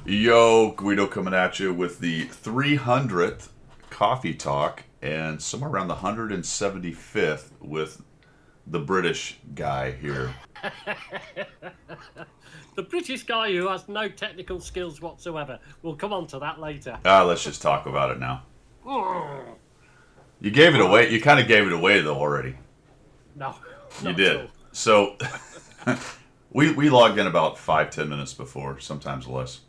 Yo, Guido coming at you with the 300th coffee talk and somewhere around the 175th with the British guy here. The British guy who has no technical skills whatsoever. We'll come on to that later. Let's just talk about it now. Mm, You gave it away. You kind of gave it away though already. no, You not at did. all. So we logged in about 5-10 minutes before, sometimes less.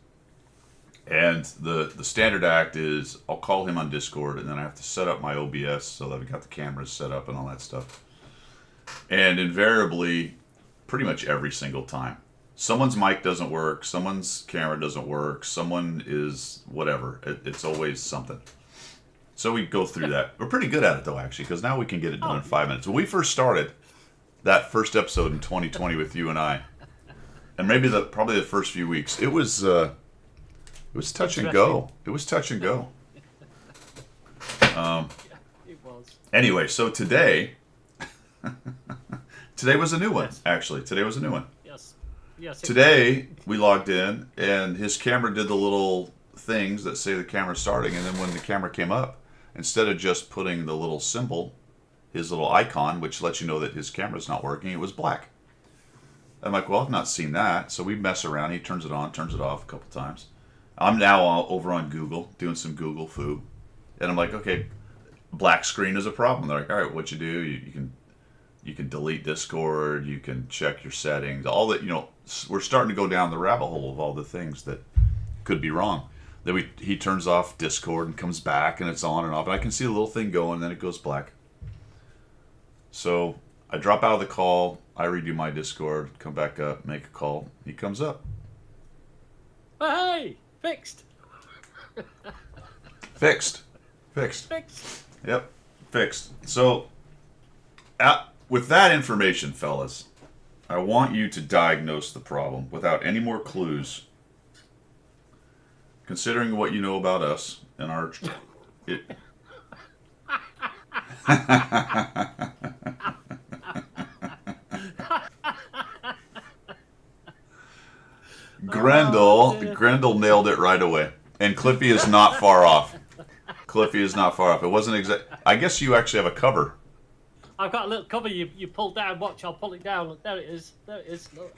And the standard act is I'll call him on Discord and then I have to set up my OBS so that I've got the cameras set up and all that stuff. And invariably, pretty much every single time, someone's mic doesn't work, someone's camera doesn't work, someone is whatever. It's always something. So we go through that. We're pretty good at it though, actually, because now we can get it done in 5 minutes. When we first started that first episode in 2020 with you and I, and maybe probably the first few weeks, it was touch and go. It was touch and go. It was. Anyway, so today was a new one. Yes. Actually, today was a new one. Yes. Yes. Today we logged in and his camera did the little things that say the camera's starting, and then when the camera came up, instead of just putting the little symbol, his little icon, which lets you know that his camera's not working, it was black. I'm like, well, I've not seen that. So we mess around. He turns it on, turns it off a couple times. I'm now over on Google doing some Google foo, and I'm like, okay, black screen is a problem. They're like, all right, what you do, you can delete Discord, you can check your settings, all that. We're starting to go down the rabbit hole of all the things that could be wrong. Then he turns off Discord and comes back, and it's on and off, and I can see the little thing going, and then it goes black. So I drop out of the call, I redo my Discord, come back up, make a call. He comes up. Oh, hey, fixed. Fixed. Fixed. Yep, fixed. So, with that information, fellas, I want you to diagnose the problem without any more clues. Considering what you know about us and our... It, Grendel nailed it right away. And Cliffy is not far off. It wasn't exact. I guess you actually have a cover. I've got a little cover you pull down. Watch, I'll pull it down. Look, there it is. There it is. Look.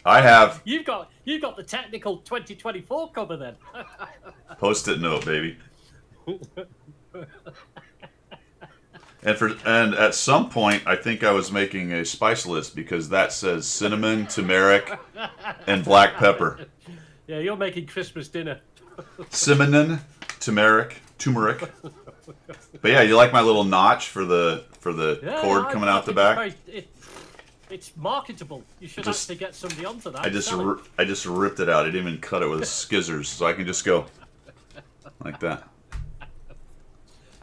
I have You've got the technical 2024 cover then. Post-it note, baby. And at some point, I think I was making a spice list because that says cinnamon, turmeric, and black pepper. Yeah, you're making Christmas dinner. Cinnamon, turmeric. But yeah, you like my little notch for the cord coming out the back? It's marketable. You should actually get somebody onto that. I just ripped it out. I didn't even cut it with skizzers, so I can just go like that.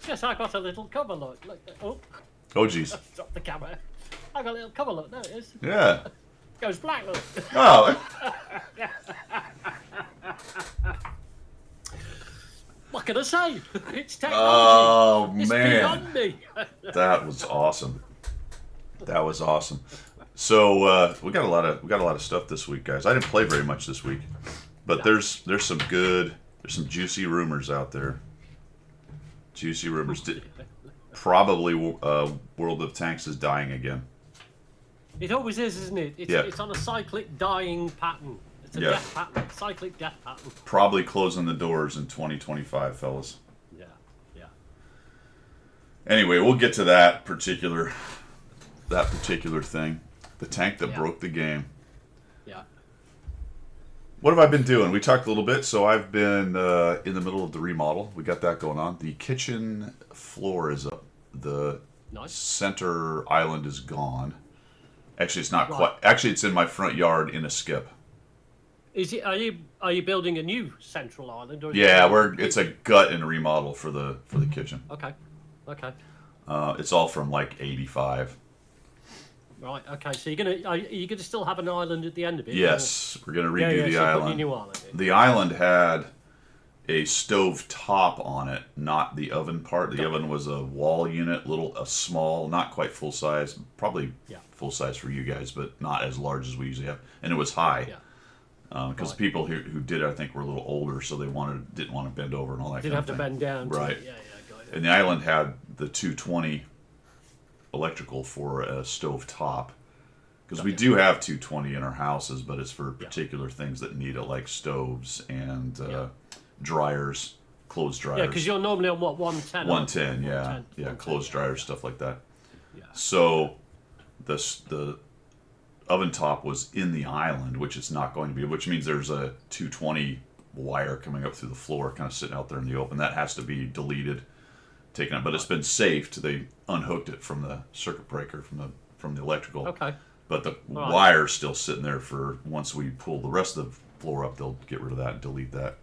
Yes, I got a little cover. Look. Oh, jeez. drop the camera. I got a little cover. Look, there it is. Yeah. Goes black. Look. Oh. What can I say? It's technology. Oh It's man. beyond me. That was awesome. So we got a lot of stuff this week, guys. I didn't play very much this week, but there's some juicy rumors out there. Juicy rumors. Probably World of Tanks is dying again. It always is, isn't it? It's on a cyclic dying pattern. It's a death pattern, cyclic death pattern. Probably closing the doors in 2025, fellas. Yeah. Anyway, we'll get to that particular thing. The tank that broke the game. Yeah. What have I been doing? We talked a little bit. So I've been in the middle of the remodel. We got that going on. The kitchen floor is up. The center island is gone. Actually, it's not quite. Actually, it's in my front yard in a skip. Is it? Are you building a new central island? Or it's a gut and remodel for the kitchen. Okay. It's all from like '85. Right. Okay. So are you gonna still have an island at the end of it? Yes, we're gonna redo the so island. put your new island in. The island had a stove top on it, not the oven part. The oven was a wall unit, a small, not quite full size, probably full size for you guys, but not as large as we usually have. And it was high. Yeah. because people who did it, I think, were a little older, so they didn't want to bend over and all that. Didn't kind have of to thing. bend down. Right. Yeah, got it. And the island had the 220 electrical for a stove top. Because we do have 220 in our houses, but it's for particular things that need it, like stoves and dryers, clothes dryers. Yeah, because you're normally on what, 110? 110, yeah. 110, Clothes dryers, stuff like that. Yeah. So the oven top was in the island, which it's not going to be, which means there's a 220 wire coming up through the floor, kind of sitting out there in the open. That has to be deleted, taken out. But it's been safed. They unhooked it from the circuit breaker from the electrical. Okay. But the wire's still sitting there for once we pull the rest of the floor up, they'll get rid of that and delete that.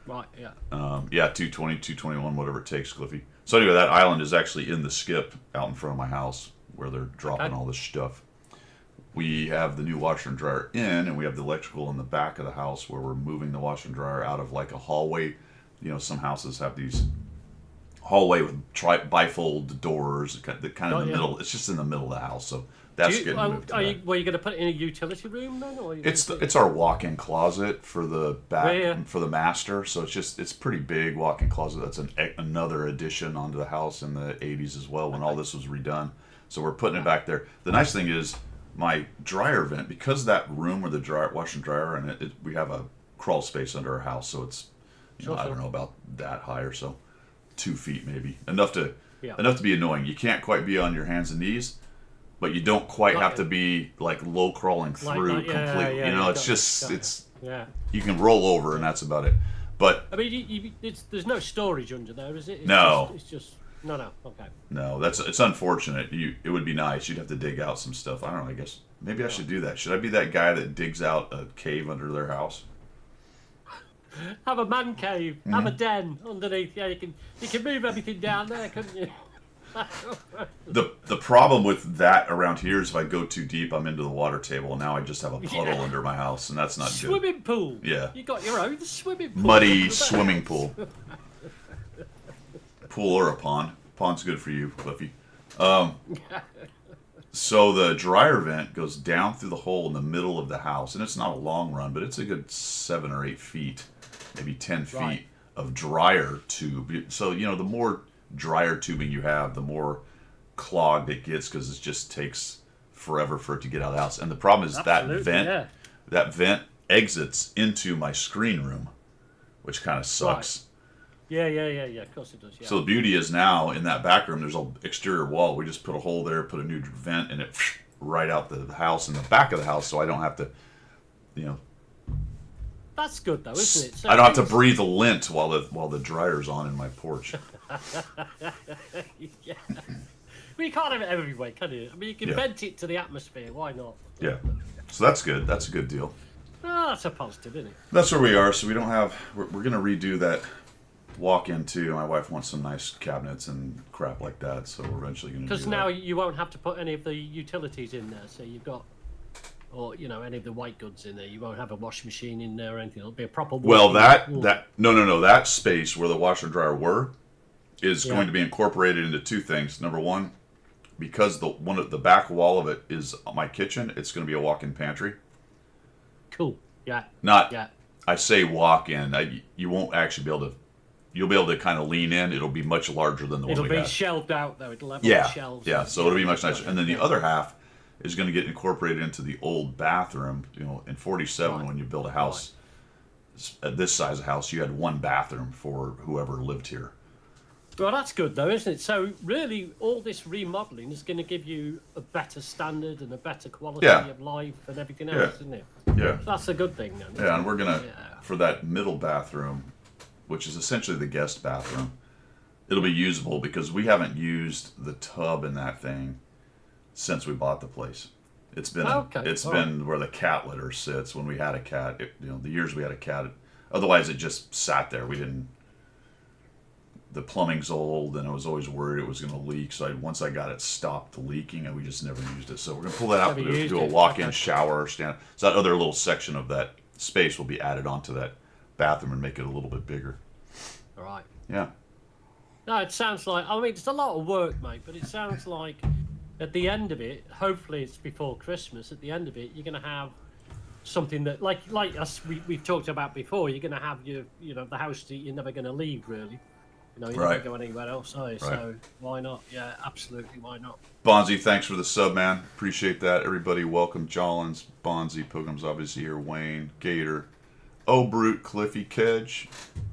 Right, yeah. 220, 221, whatever it takes, Cliffy. So anyway, that island is actually in the skip out in front of my house where they're dropping all this stuff. We have the new washer and dryer in, and we have the electrical in the back of the house where we're moving the washer and dryer out of like a hallway. You know, some houses have these hallway with bifold doors, kind of in the middle. It's just in the middle of the house, so that's getting moved. Were you going to put it in a utility room then, or it's our walk-in closet for the back for the master. So it's pretty big walk-in closet. That's another addition onto the house in the 80s as well when all this was redone. So we're putting it back there. The nice thing is my dryer vent, because that room where the washer and dryer and we have a crawl space under our house, so it's I don't know about that high or so, 2 feet maybe, enough to be annoying. You can't quite be on your hands and knees, but you don't quite have to be like low crawling through completely. It's just you can roll over and that's about it. But I mean, there's no storage under there, is it? It's just no. Okay. No, it's unfortunate. It would be nice. You'd have to dig out some stuff. I don't know. I guess maybe I should do that. Should I be that guy that digs out a cave under their house? Have a man cave. Have a den underneath. Yeah, you can move everything down there, couldn't you? The problem with that around here is if I go too deep, I'm into the water table, and now I just have a puddle under my house, and that's not good. Swimming pool. Yeah. You got your own swimming pool. Muddy swimming pool. Pool or a pond. Pond's good for you, Cliffy. So the dryer vent goes down through the hole in the middle of the house, and it's not a long run, but it's a good 7 or 8 feet, maybe 10 feet of dryer tube. So the more dryer tubing you have, the more clogged it gets because it just takes forever for it to get out of the house. And the problem is that vent exits into my screen room, which kind of sucks. Yeah. Of course it does. Yeah. So the beauty is now in that back room, there's an exterior wall. We just put a hole there, put a new vent, and it right out the house in the back of the house, so I don't have to, That's good though, isn't it? So I don't have to breathe a lint while the dryer's on in my porch. Yeah. Well, you can't have it every way, can you? I mean, you can vent it to the atmosphere. Why not? Yeah. So that's good. That's a good deal. Oh, that's a positive, isn't it? That's where we are. So we don't have. We're going to redo that walk-in too. My wife wants some nice cabinets and crap like that. So we're eventually going to. Because now you won't have to put any of the utilities in there. So you've got, or any of the white goods in there. You won't have a washing machine in there or anything. It'll be a proper. Well, no. That space where the washer and dryer were is going to be incorporated into 2 things. Number one, because the back wall of it is my kitchen, it's going to be a walk-in pantry. Cool. Yeah. I say walk-in. You won't actually be able to. You'll be able to kind of lean in. It'll be much larger than the one we had. It'll be shelved out though. It'll have shelves. Yeah. So it'll be much nicer. And then the other half is going to get incorporated into the old bathroom. In 47, when you build a house at this size of house, you had 1 bathroom for whoever lived here. Well, that's good though, isn't it? So really, all this remodeling is going to give you a better standard and a better quality of life and everything else, isn't it? Yeah. That's a good thing then. Yeah, and we're gonna for that middle bathroom, which is essentially the guest bathroom. It'll be usable because we haven't used the tub in that thing since we bought the place. It's been been where the cat litter sits when we had a cat. The years we had a cat. Otherwise, it just sat there. We didn't. The plumbing's old, and I was always worried it was going to leak. So once I got it stopped leaking, and we just never used it. So we're going to pull that out, do a walk-in shower stand. So that other little section of that space will be added onto that bathroom and make it a little bit bigger. All right. Yeah. No, it sounds like. I mean, it's a lot of work, mate. But it sounds like at the end of it, hopefully it's before Christmas. At the end of it, you're going to have something that, like us, we've talked about before. You're going to have the house that you're never going to leave, really. You're Right. not going anywhere else, are you? Right. So why not? Yeah, absolutely, why not? Bonzi, thanks for the sub, man. Appreciate that. Everybody, welcome. Jollins, Bonzi, Pilgrim's obviously here. Wayne, Gator, Oh Brute, Cliffy, Kedge.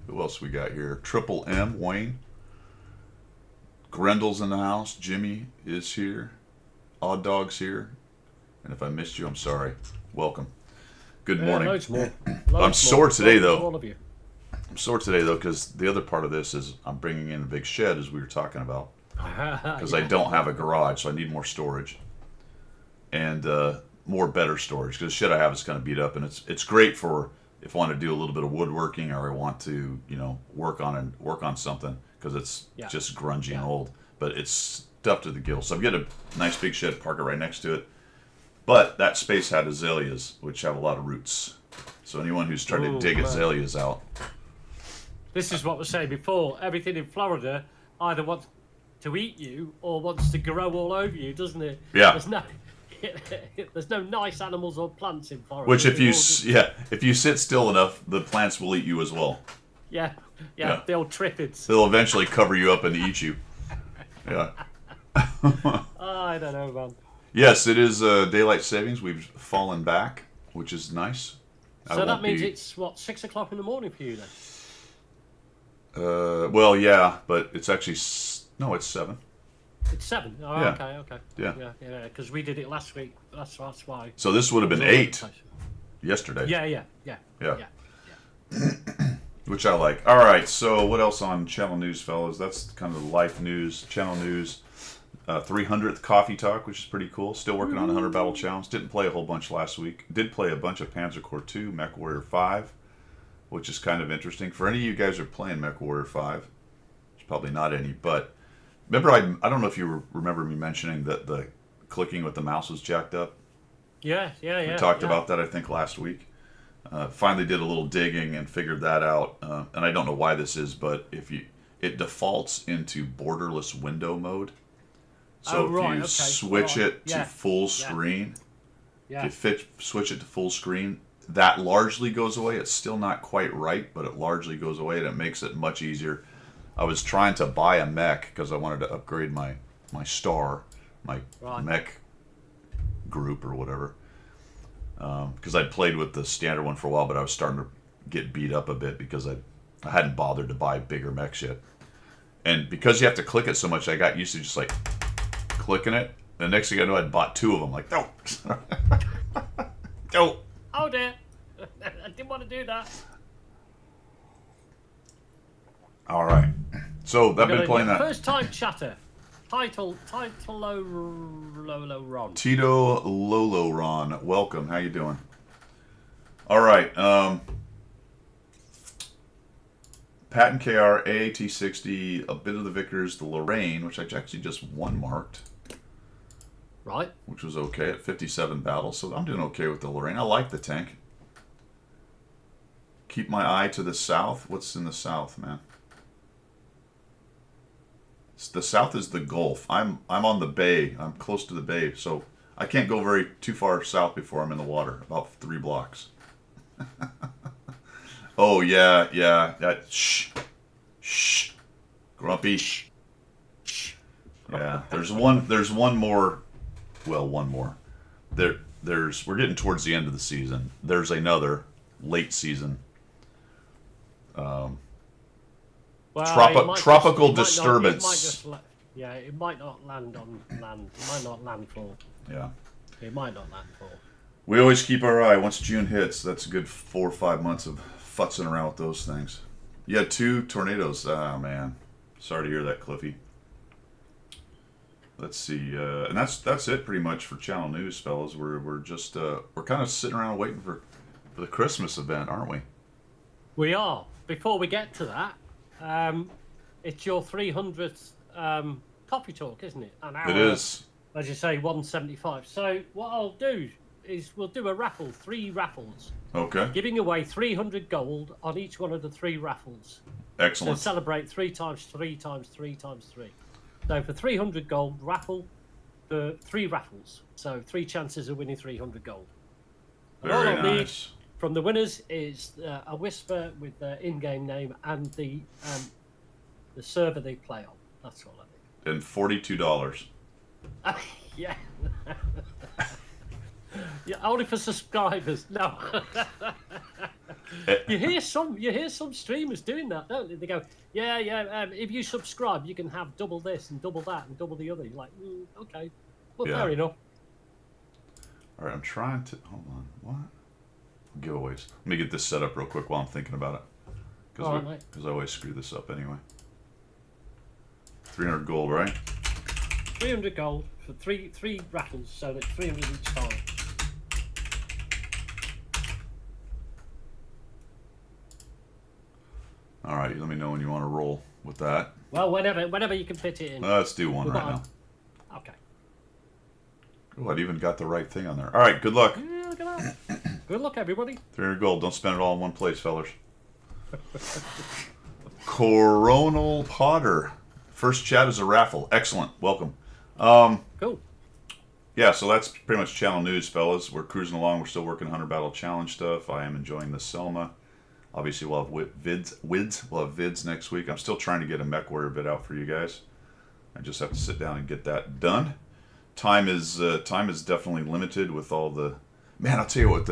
Who else we got here? Triple M, Wayne. Grendel's in the house. Jimmy is here. Odd Dog's here. And if I missed you, I'm sorry. Welcome. Good morning. Loads more. I'm sore today, though. All of you. I'm sore today, though, because the other part of this is I'm bringing in a big shed, as we were talking about. Because I don't have a garage, so I need more storage. And more better storage. Because the shed I have is kind of beat up, and it's great for if I want to do a little bit of woodworking or I want to, work on something, because it's just grungy and old. But it's stuffed to the gills. So I'm getting a nice big shed, park it right next to it. But that space had azaleas, which have a lot of roots. So anyone who's trying to dig azaleas out. This is what I was saying before. Everything in Florida either wants to eat you or wants to grow all over you, doesn't it? Yeah. There's no nice animals or plants in Florida. Which if you sit still enough, the plants will eat you as well. Yeah, the old triffids. They'll eventually cover you up and eat you. Yeah. I don't know, man. Yes, it is daylight savings. We've fallen back, which is nice. So that means it's, 6 o'clock in the morning for you then? Well, yeah, but it's actually... No, it's 7. It's 7? Oh, Yeah. Okay. Yeah. Yeah, because we did it last week. That's why. So this would have been 8 yesterday. Yeah. Which I like. All right, so what else on Channel News, fellas? That's kind of the life news. Channel News, 300th Coffee Talk, which is pretty cool. Still working on the 100 Battle Challenge. Didn't play a whole bunch last week. Did play a bunch of Panzer Corps 2, Mech Warrior 5, which is kind of interesting. For any of you guys who are playing Mech Warrior 5, there's probably not any, but remember, I don't know if you remember me mentioning that the clicking with the mouse was jacked up. Yeah. We talked about that, I think, last week. Finally did a little digging and figured that out. And I don't know why this is, but it defaults into borderless window mode. So if you switch it to full screen, if you switch it to full screen, that largely goes away. It's still not quite right, but it largely goes away, and it makes it much easier. I was trying to buy a mech because I wanted to upgrade my star, my mech group or whatever. Because I'd played with the standard one for a while, but I was starting to get beat up a bit because I hadn't bothered to buy bigger mechs yet. And because you have to click it so much, I got used to just like clicking it. The next thing I know, I'd bought 2 of them. Like, no. No. Oh, dear. I didn't want to do that. All right. So I've been playing that. First time chatter. Title Lolo Ron. Tito Lolo Ron, welcome. How you doing? All right. Patton KR, AAT-60, a bit of the Vickers, the Lorraine, which I actually just one marked. Right. Which was okay at 57 battles, so I'm doing okay with the Lorraine. I like the tank. Keep my eye to the south. What's in the south, man? The south is the Gulf. I'm on the bay. I'm close to the bay, so I can't go too far south before I'm in the water. About 3 blocks. Oh yeah. Shh. Grumpy. Shh. Yeah. There's one more. Well, one more. We're getting towards the end of the season. There's another late season. Tropical disturbance. It might not land on land. It might not landfall. Yeah. It might not landfall. We always keep our eye. Once June hits, that's a good 4 or 5 months of futzing around with those things. You had 2 tornadoes. Ah, man. Sorry to hear that, Cliffy. Let's see. And that's it pretty much for Channel News, fellas. We're just we're kind of sitting around waiting for the Christmas event, aren't we? We are. Before we get to that, it's your 300th coffee talk, isn't it? It is. As you say, 175. So what I'll do is we'll do a raffle, 3 raffles. Okay. Giving away 300 gold on each one of the 3 raffles. Excellent. So celebrate 3 times 3 times 3 times 3. So for 300 gold raffle, 3 raffles. So 3 chances of winning 300 gold. And all Very I'll need nice. from the winners is a whisper with their in-game name and the server they play on. That's all I And $42. need. Yeah. Yeah, only for subscribers. No. you hear some streamers doing that, don't they? They go, yeah. If you subscribe, you can have double this and double that and double the other. You're like, okay, well, Yeah. fair enough. All right, I'm trying to hold on. What giveaways? Let me get this set up real quick while I'm thinking about it, All right, mate. because I always screw this up anyway. 300 gold, right? 300 gold for three raffles, so that's 300 each time. All right, let me know when you want to roll with that. Well, whenever you can fit it in. Let's do one We've right got now. Okay. Oh, I even got the right thing on there. All right, good luck. Yeah, look at that. Good luck, everybody. 300 gold. Don't spend it all in one place, fellers. Coronal Potter. First chat is a raffle. Excellent. Welcome. Cool. Yeah, so that's pretty much channel news, fellas. We're cruising along. We're still working 100 Battle Challenge stuff. I am enjoying the Selma. Obviously, we'll have vids. We'll have vids next week. I'm still trying to get a MechWarrior vid out for you guys. I just have to sit down and get that done. Time is definitely limited with all the. Man, I'll tell you what,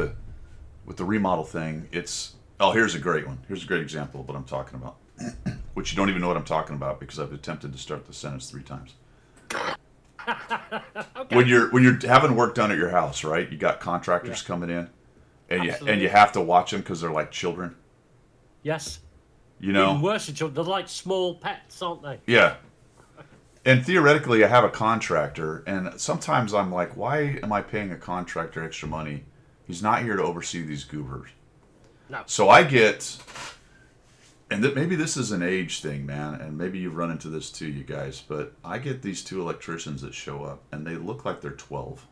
with the remodel thing, it's. Oh, here's a great one. Here's a great example of what I'm talking about. Which you don't even know what I'm talking about because I've attempted to start the sentence 3 times. Okay. When you're having work done at your house, right? You got contractors coming in, and Absolutely. you have to watch them because they're like children. Yes. You know. Even worse than children. They're like small pets, aren't they? Yeah. And theoretically, I have a contractor, and sometimes I'm like, why am I paying a contractor extra money? He's not here to oversee these goobers. No. So I get, and maybe this is an age thing, man, and maybe you've run into this too, you guys, but I get these 2 electricians that show up, and they look like they're 12.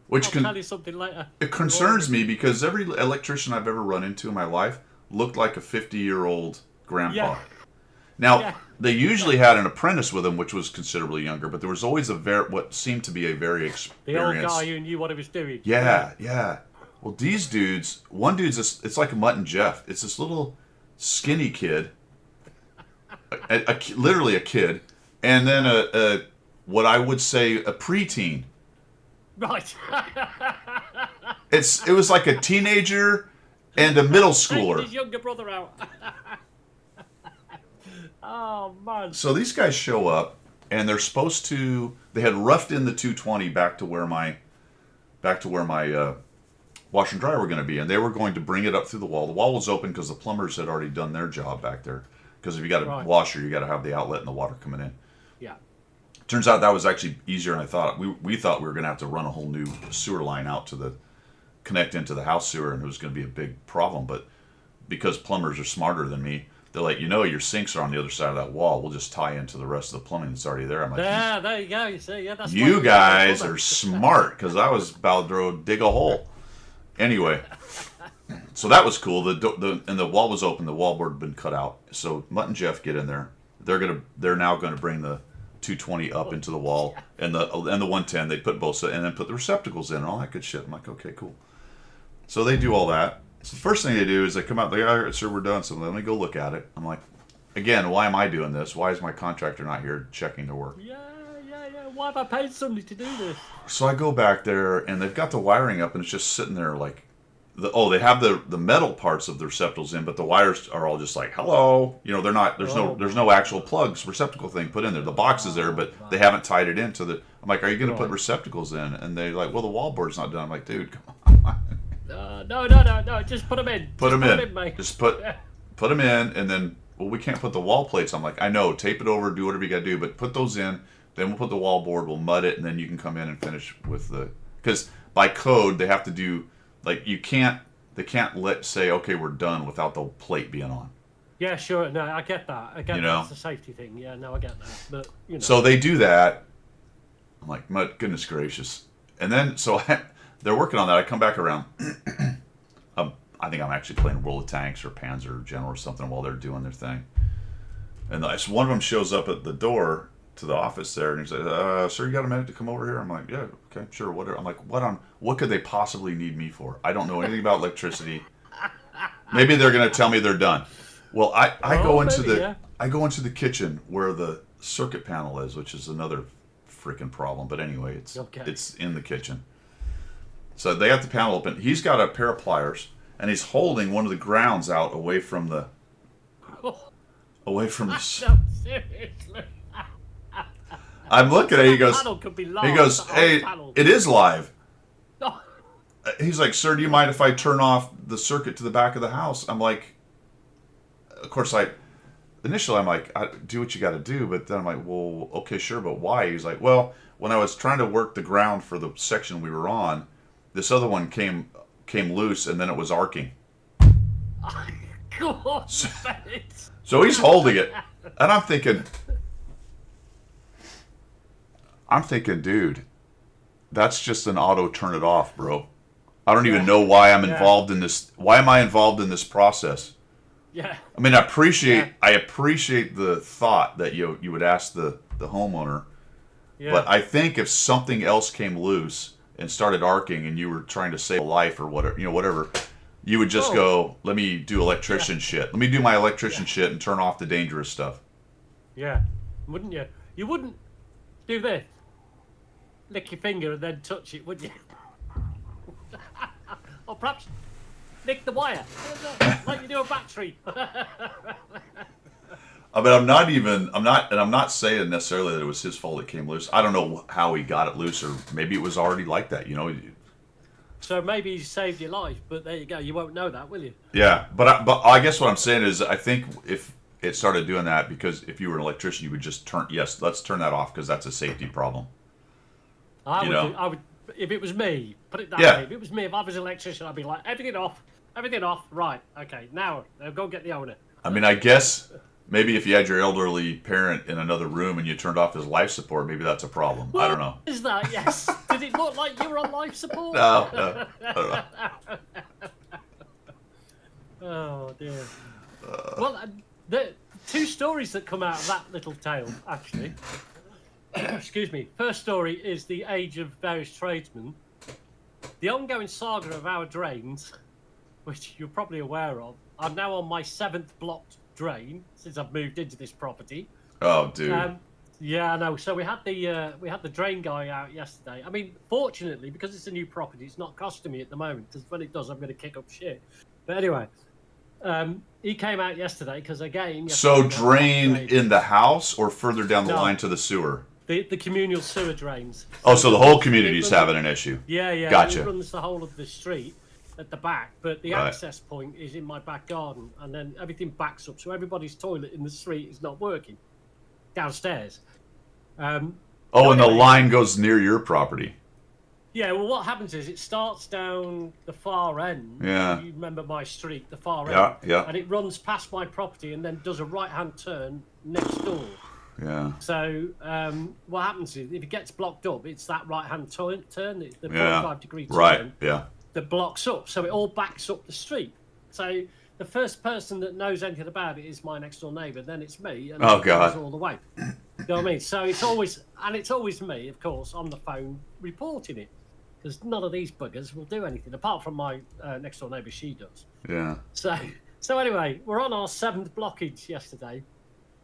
Which I'll tell you something later. it concerns me because every electrician I've ever run into in my life looked like a 50-year-old grandpa. Yeah. Now, Yeah. they usually had an apprentice with them, which was considerably younger, but there was always what seemed to be a very The old experienced. guy who knew what he was doing. Yeah. Well, these dudes, one dude's it's like a Mutt and Jeff. It's this little skinny kid, literally a kid, and then a what I would say a preteen. Right. It was like a teenager and a middle Taking schooler. his younger brother out. Oh, man. So these guys show up, and they're supposed to. They had roughed in the 220 back to where my washer and dryer were going to be, and they were going to bring it up through the wall. The wall was open because the plumbers had already done their job back there. Because if you got a Right. washer, you got to have the outlet and the water coming in. Yeah. Turns out that was actually easier than I thought. We thought we were going to have to run a whole new sewer line out to connect into the house sewer, and it was going to be a big problem. But because plumbers are smarter than me, they're like, your sinks are on the other side of that wall. We'll just tie into the rest of the plumbing that's already there. I'm like, There you go. You see, yeah, that's you why- guys are smart, because I was about to dig a hole. Anyway, so that was cool. And the wall was open. The wallboard had been cut out. So Mutt and Jeff get in there. They're now going to bring the 220 up into the wall and the 110. They put both and then put the receptacles in and all that good shit. I'm like, okay, cool. So they do all that. So the first thing they do is they come out. They go, all right, sir, we're done. So let me go look at it. I'm like, again, why am I doing this? Why is my contractor not here checking the work? Yeah. Why have I paid somebody to do this? So I go back there, and they've got the wiring up, and it's just sitting there like, they have the metal parts of the receptacles in, but the wires are all just like, hello. They're not. There's no actual plugs receptacle thing put in there. The box is there, but they haven't tied it into the. I'm like, are you going to put receptacles in? And they're like, well, the wallboard's not done. I'm like, dude, come on. No. Just put them in. Put them in. Mate. Just put them in, and then we can't put the wall plates. I'm like, I know, tape it over, do whatever you got to do, but put those in. Then we'll put the wallboard, we'll mud it, and then you can come in and finish with because by code they have to do they can't say okay we're done without the plate being on. Yeah, sure. No, I get that. I get know? that's a safety thing. Yeah, no, I get that. But So they do that. I'm like, my goodness gracious. And then they're working on that. I come back around. I think I'm actually playing World of Tanks or Panzer General or something while they're doing their thing. And so one of them shows up at the door. to the office there, and he's like, "Sir, you got a minute to come over here?" I'm like, "Yeah, okay, sure, whatever." I'm like, What could they possibly need me for? I don't know anything about electricity. Maybe they're gonna tell me they're done. Well, I go into maybe, the yeah. I go into the kitchen where the circuit panel is, which is another freaking problem. But anyway, Okay. it's in the kitchen. So they got the panel open. He's got a pair of pliers, and he's holding one of the grounds out away from the away from the. No, seriously. I'm looking at it. He goes. Panel could be live, He goes. the whole Hey, panel. it is live. Oh, He's like, "Sir, do you mind if I turn off the circuit to the back of the house?" I'm like, of course, initially I'm like, do what you got to do, but then I'm like, well, okay, sure, but why? He's like, well, when I was trying to work the ground for the section we were on, this other one came loose, and then it was arcing. God, So he's holding it, and I'm thinking, dude, that's just an auto turn it off, bro. I don't even know why I'm involved in this. Why am I involved in this process? Yeah. I mean, I appreciate the thought that you would ask the homeowner, Yeah. but I think if something else came loose and started arcing, and you were trying to save a life or whatever, you would just go, "Let me do electrician shit. Let me do my electrician shit and turn off the dangerous stuff." Yeah. Wouldn't you? You wouldn't do this. Lick your finger and then touch it, would you? Or perhaps nick the wire, like you do a battery. I mean, I'm not saying necessarily that it was his fault it came loose. I don't know how he got it loose, or maybe it was already like that, you know. So maybe he saved your life, but there you go. You won't know that, will you? Yeah, but I guess what I'm saying is, I think if it started doing that, because if you were an electrician, you would just let's turn that off, because that's a safety problem. I know? would, if it was me, put it that Yeah. way. If it was me, if I was an electrician, I'd be like, everything off. Right, okay, now go get the owner. I mean, I guess maybe if you had your elderly parent in another room and you turned off his life support, maybe that's a problem. I don't know. Is that yes? Did it look like you were on life support? No, I don't know. Oh dear. Well, the two stories that come out of that little tale, actually. Excuse me. First story is the age of various tradesmen. The ongoing saga of our drains, which you're probably aware of, I'm now on my 7th blocked drain since I've moved into this property. Oh, dude. Yeah, I know. So we had the drain guy out yesterday. I mean, fortunately, because it's a new property, it's not costing me at the moment. Because when it does, I'm going to kick up shit. But anyway, he came out yesterday because again. So drain in the house or further down the No. line to the sewer? The communal sewer drains. Oh, so the whole community's having an issue. Yeah. Gotcha. It runs the whole of the street at the back, but the Right. access point is in my back garden, and then everything backs up. So everybody's toilet in the street is not working downstairs. And the line goes near your property. Yeah, well, what happens is it starts down the far end. Yeah. You remember my street, the far Yeah, end. yeah. And it runs past my property and then does a right-hand turn next door. Yeah. So what happens is if it gets blocked up, it's that right-hand turn, the Yeah. 45-degree turn Right. Yeah. that blocks up. So it all backs up the street. So the first person that knows anything about it is my next-door neighbour. Then it's me. And Oh, it God. goes all the way. You know what I mean? So it's always me, of course, on the phone reporting it. Because none of these buggers will do anything, apart from my next-door neighbour, she does. Yeah. So anyway, we're on our 7th blockage yesterday.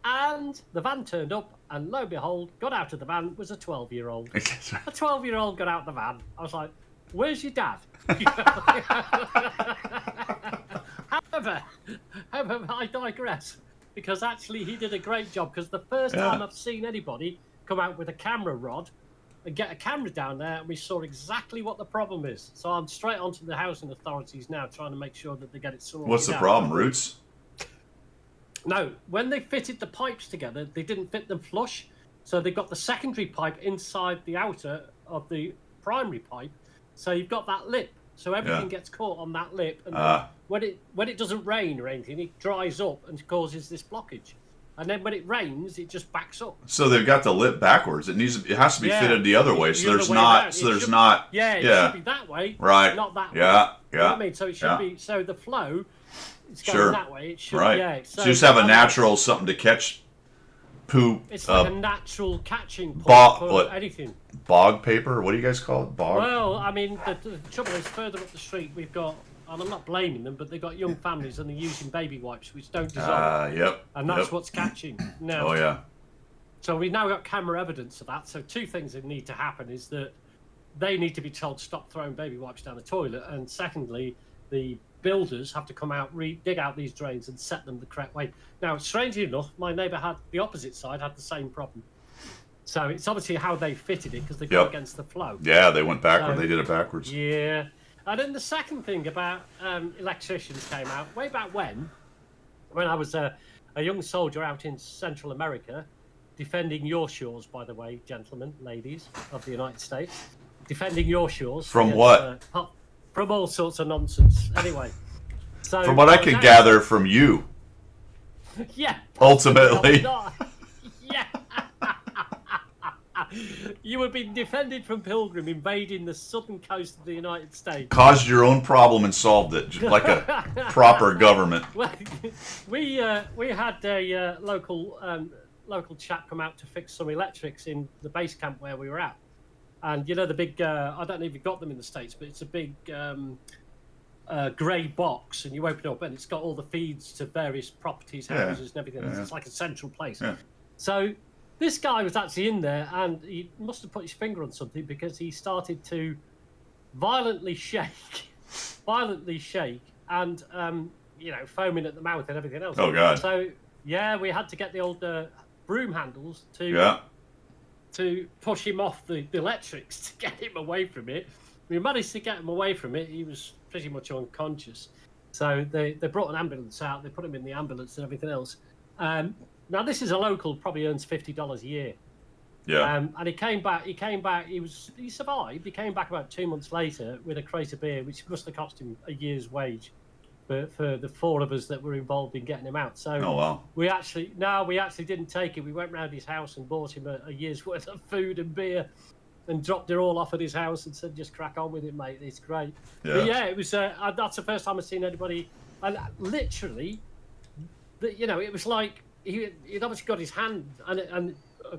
And the van turned up, and lo and behold, got out of the van was a 12-year-old. A 12-year-old got out of the van. I was like, where's your dad? However, I digress. Because actually he did a great job, because the first time I've seen anybody come out with a camera rod and get a camera down there, and we saw exactly what the problem is. So I'm straight onto the housing authorities now, trying to make sure that they get it sorted. What's the out. problem, Roots? No, when they fitted the pipes together, they didn't fit them flush. So they got the secondary pipe inside the outer of the primary pipe. So you've got that lip. So everything gets caught on that lip. And then when it doesn't rain or anything, it dries up and causes this blockage. And then when it rains, it just backs up. So they've got the lip backwards. It has to be fitted the other way. So The there's other way not. around. So It there's should- not. Yeah, it should be that way. Right. Not that way. Yeah. You know Yeah. what I mean? So it should be. So the flow is going Sure. that way. It should. Right. Yeah. So you just have a I'm- natural something to catch poop. It's like a natural catching point for what? anything. Bog paper? What do you guys call it? Bog? Well, I mean, the trouble is, further up the street, we've got, and I'm not blaming them, but they've got young families and they're using baby wipes, which don't dissolve. Yep. And that's yep. what's catching now. Oh, yeah. So we've now got camera evidence of that. So two things that need to happen is that they need to be told to stop throwing baby wipes down the toilet, and secondly, the builders have to come out, dig out these drains and set them the correct way. Now, strangely enough, my neighbour had the opposite side had the same problem. So it's obviously how they fitted it because they go against the flow. Yeah, they went backward. So, they did it backwards. Yeah. And then the second thing about electricians came out way back when I was a young soldier out in Central America, defending your shores, by the way, gentlemen, ladies of the United States, defending your shores. From what? From all sorts of nonsense. Anyway. So, from what I can gather from you. Yeah. Ultimately. Yeah. You have been defended from Pilgrim invading the southern coast of the United States. Caused your own problem and solved it, just like a proper government. Well, we had a local chap come out to fix some electrics in the base camp where we were at, and you know the big I don't know if you've got them in the States, but it's a big grey box, and you open it up and it's got all the feeds to various properties, houses, and everything. Yeah. It's like a central place. Yeah. So this guy was actually in there, and he must have put his finger on something because he started to violently shake, and foaming at the mouth and everything else. Oh God! So yeah, we had to get the old broom handles to push him off the electrics to get him away from it. We managed to get him away from it. He was pretty much unconscious. So they brought an ambulance out. They put him in the ambulance and everything else. Now this is a local, probably earns $50 a year. Yeah. And he came back. He survived. He came back about 2 months later with a crate of beer, which must have cost him a year's wage for the four of us that were involved in getting him out. So oh wow. we actually didn't take it. We went round his house and bought him a year's worth of food and beer, and dropped it all off at his house and said, "Just crack on with it, mate. It's great." Yeah. But yeah, it was. That's the first time I've seen anybody. And literally, it was like he'd obviously got his hand, and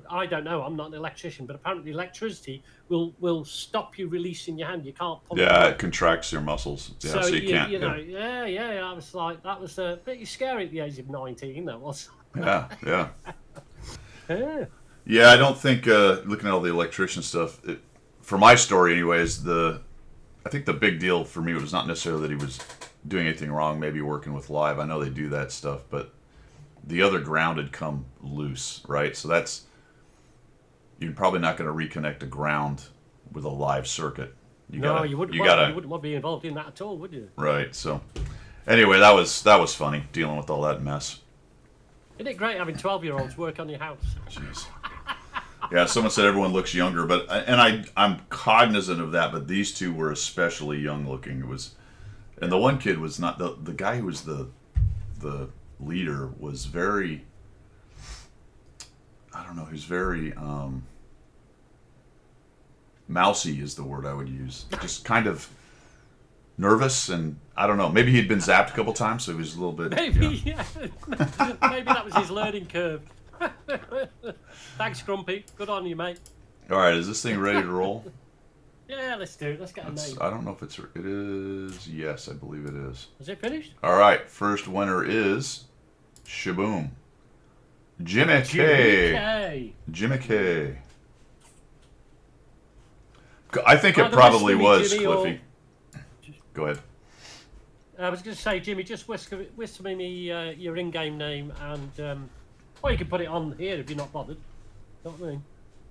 I don't know. I'm not an electrician, but apparently electricity will stop you releasing your hand. You can't pump. Yeah, it contracts your muscles. Yeah, so you can't. Yeah. I was like, that was a bit scary at the age of 19. That was. Yeah. Yeah. Yeah, I don't think looking at all the electrician stuff. For my story, anyways, I think the big deal for me was not necessarily that he was doing anything wrong. Maybe working with live. I know they do that stuff, but the other ground had come loose, right? So you're probably not going to reconnect a ground with a live circuit. You wouldn't want to be involved in that at all, would you? Right. So, anyway, that was funny dealing with all that mess. Isn't it great having 12-year-olds work on your house? Jeez. Yeah, someone said everyone looks younger, I'm cognizant of that. But these two were especially young looking. And the one kid was not the guy who was the leader was very. I don't know. He was very mousy is the word I would use. Just kind of nervous, and I don't know. Maybe he'd been zapped a couple times, so he was a little bit. Maybe that was his learning curve. Thanks, Grumpy. Good on you, mate. All right, is this thing ready to roll? Yeah, let's do it. Let's get a name. I don't know if it is. Yes, I believe it is. Is it finished? All right, first winner is Shaboom. Jimmy K. I think it probably was Jimmy, Cliffy. Go ahead. I was going to say, Jimmy, just whisper me your in-game name, and or you can put it on here if you're not bothered. Know what I mean?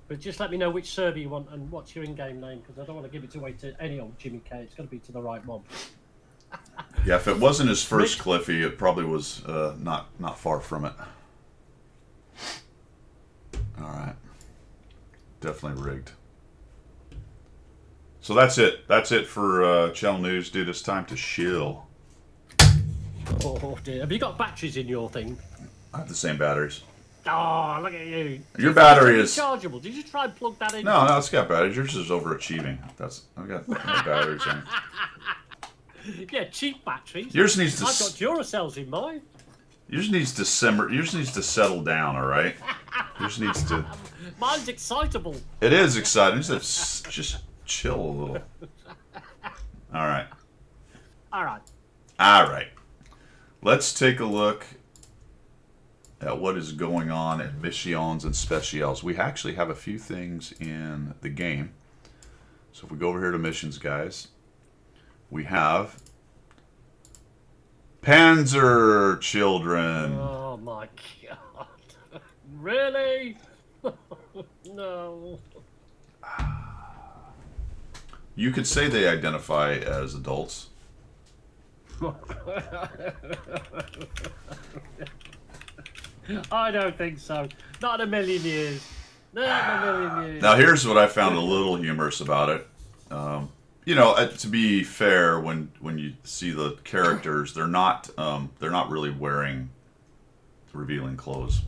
But just let me know which server you want and what's your in-game name, because I don't want to give it away to any old Jimmy K. It's got to be to the right one. Yeah, if it wasn't his first Cliffy, it probably was not far from it. All right. Definitely rigged. So that's it. That's it for Channel News. Dude, it's time to chill. Oh dear. Have you got batteries in your thing? I have the same batteries. Oh, look at you. Your battery is rechargeable. Did you try and plug that in? No, it's got batteries. Yours is overachieving. I've got no batteries in it. Yeah, cheap batteries. Yours needs to. I've got Duracells in mine. Yours needs to simmer. Yours needs to settle down. All right. Yours needs to. Mine's excitable. It is exciting. Just chill a little. All right. All right. All right. Let's take a look at what is going on at Missions and Specials. We actually have a few things in the game. So if we go over here to missions, guys, we have Panzer Children. Oh my god. Really? No. You could say they identify as adults. I don't think so. Not in a million years. Not in a million years. Now, here's what I found a little humorous about it. You know, to be fair, when you see the characters, they're not really wearing revealing clothes.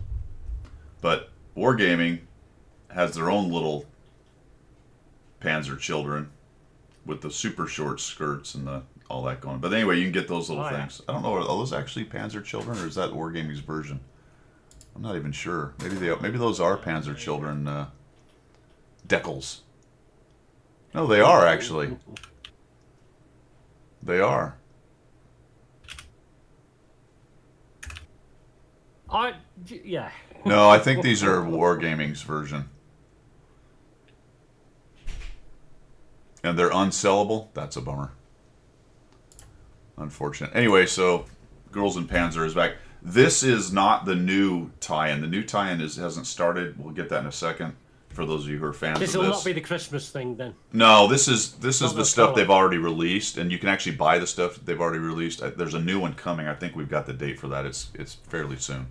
But Wargaming has their own little Panzer Children with the super short skirts and all that going. But anyway, you can get those little things. I don't know, are those actually Panzer Children, or is that Wargaming's version? I'm not even sure. Maybe those are Panzer Children decals. No, they are actually. They are. Yeah. No, I think these are Wargaming's version. And they're unsellable? That's a bummer. Unfortunate. Anyway, so Girls in Panzer is back. This is not the new tie-in. The new tie-in hasn't started. We'll get that in a second. For those of you who are fans of this. This will not be the Christmas thing then. No, this is the stuff they've already released, and you can actually buy the stuff they've already released. There's a new one coming. I think we've got the date for that. It's fairly soon.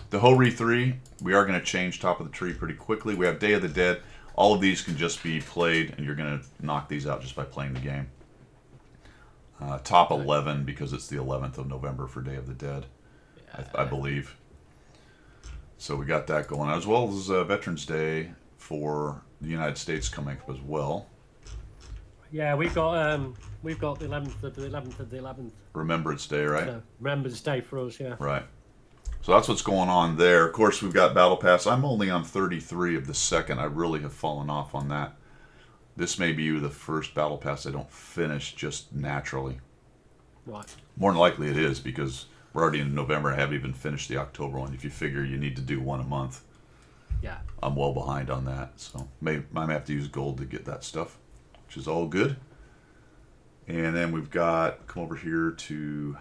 The Ho-Ri 3, we are going to change Top of the Tree pretty quickly. We have Day of the Dead. All of these can just be played, and you're going to knock these out just by playing the game. Top 11, because it's the 11th of November for Day of the Dead, I believe. So we got that going, as well as Veterans Day for the United States coming up as well. Yeah, we've got the 11th of the 11th of the 11th. Remembrance Day, right? So, Remembrance Day for us, yeah. Right. So that's what's going on there. Of course, we've got Battle Pass. I'm only on 33 of the second. I really have fallen off on that. This may be the first Battle Pass I don't finish just naturally. Right. More than likely it is, because we're already in November. I haven't even finished the October one. If you figure you need to do one a month, Yeah. I'm well behind on that. So I might have to use gold to get that stuff, which is all good. And then we've got, come over here to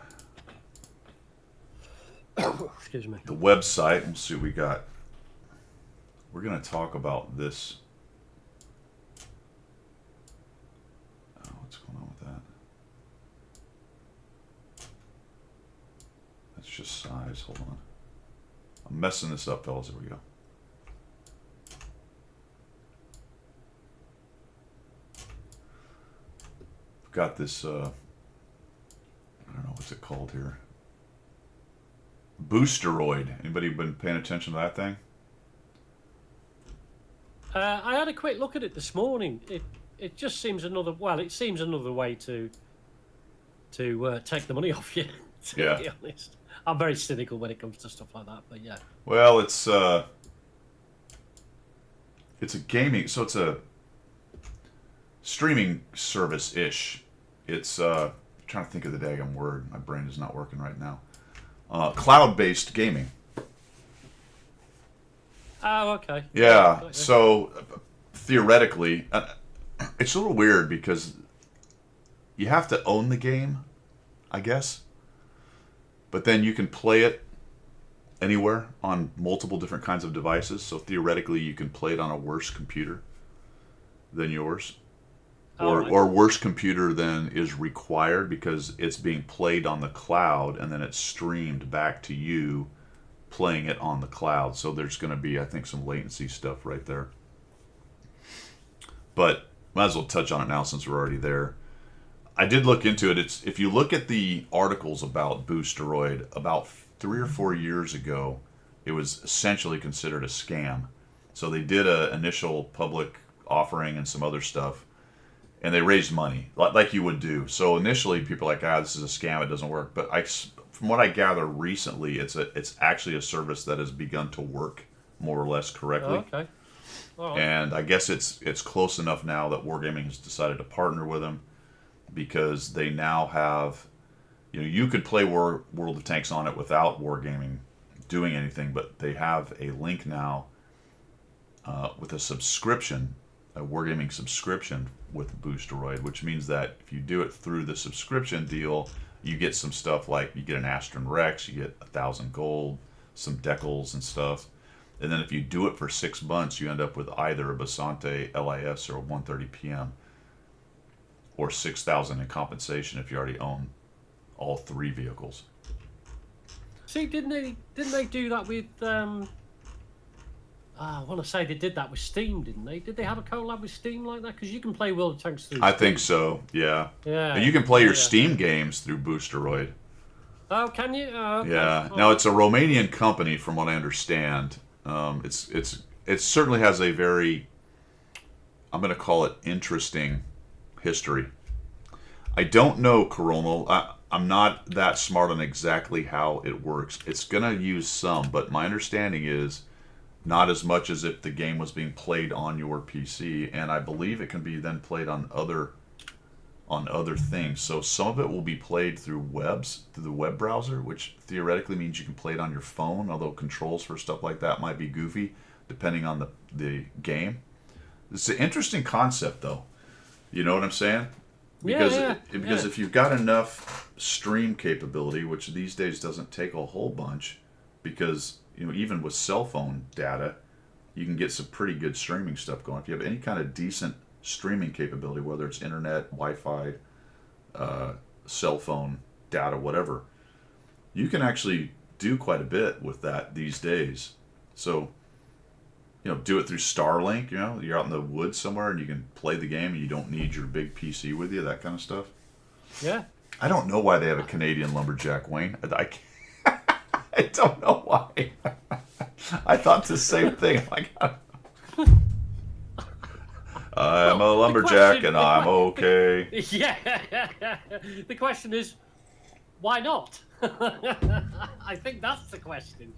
Excuse me. the website. We'll see what we got. We're going to talk about this. Oh, what's going on with that? That's just size. Hold on. I'm messing this up, fellas. Here we go. We've got this, I don't know, what's it called here? Boosteroid. Anybody been paying attention to that thing? I had a quick look at it this morning. It just seems another. Well, it seems another way to take the money off you. To be honest, I'm very cynical when it comes to stuff like that. But yeah. Well, it's a gaming, so it's a streaming service ish. It's I'm trying to think of the daggum word. My brain is not working right now. Cloud-based gaming. Oh, okay. Yeah. Okay. So theoretically, it's a little weird because you have to own the game, I guess. But then you can play it anywhere on multiple different kinds of devices. So theoretically, you can play it on a worse computer than yours. Or worse computer than is required, because it's being played on the cloud and then it's streamed back to you playing it on the cloud. So there's going to be, I think, some latency stuff right there. But might as well touch on it now since we're already there. I did look into it. It's, if you look at the articles about Boosteroid, about 3 or 4 years ago, it was essentially considered a scam. So they did an initial public offering and some other stuff. and they raised money like you would do. So initially, people are like, this is a scam. It doesn't work. But from what I gather recently, it's actually a service that has begun to work more or less correctly. Oh, okay. All right. And I guess it's close enough now that Wargaming has decided to partner with them because they now have, you could play World of Tanks on it without Wargaming doing anything, but they have a link now with a subscription, a Wargaming subscription with Boosteroid, which means that if you do it through the subscription deal, you get some stuff like you get an Astron Rex, you get 1,000 gold, some decals and stuff. And then if you do it for 6 months, you end up with either a Basante LIS or a 130 PM, or 6,000 in compensation if you already own all 3 vehicles. See, didn't they do that with? I want to say they did that with Steam, didn't they? Did they have a collab with Steam like that? Because you can play World of Tanks through. I think so. Yeah. Yeah. And you can play your Steam games through Boosteroid. Oh, can you? Oh, okay. Yeah. Oh. Now it's a Romanian company, from what I understand. It certainly has a very, I'm going to call it, interesting history. I don't know, Coronel. I'm not that smart on exactly how it works. It's going to use some, but my understanding is not as much as if the game was being played on your PC, and I believe it can be then played on other things. So some of it will be played through the web browser, which theoretically means you can play it on your phone, although controls for stuff like that might be goofy depending on the game. It's an interesting concept, though. You know what I'm saying? Because if you've got enough stream capability, which these days doesn't take a whole bunch, because even with cell phone data, you can get some pretty good streaming stuff going. If you have any kind of decent streaming capability, whether it's internet, Wi-Fi, cell phone data, whatever, you can actually do quite a bit with that these days. So, do it through Starlink. You're out in the woods somewhere and you can play the game and you don't need your big PC with you, that kind of stuff. Yeah. I don't know why they have a Canadian lumberjack, Wayne. I don't know why. I thought the same thing. I'm a lumberjack and I'm okay. Yeah. The question is, why not? I think that's the question.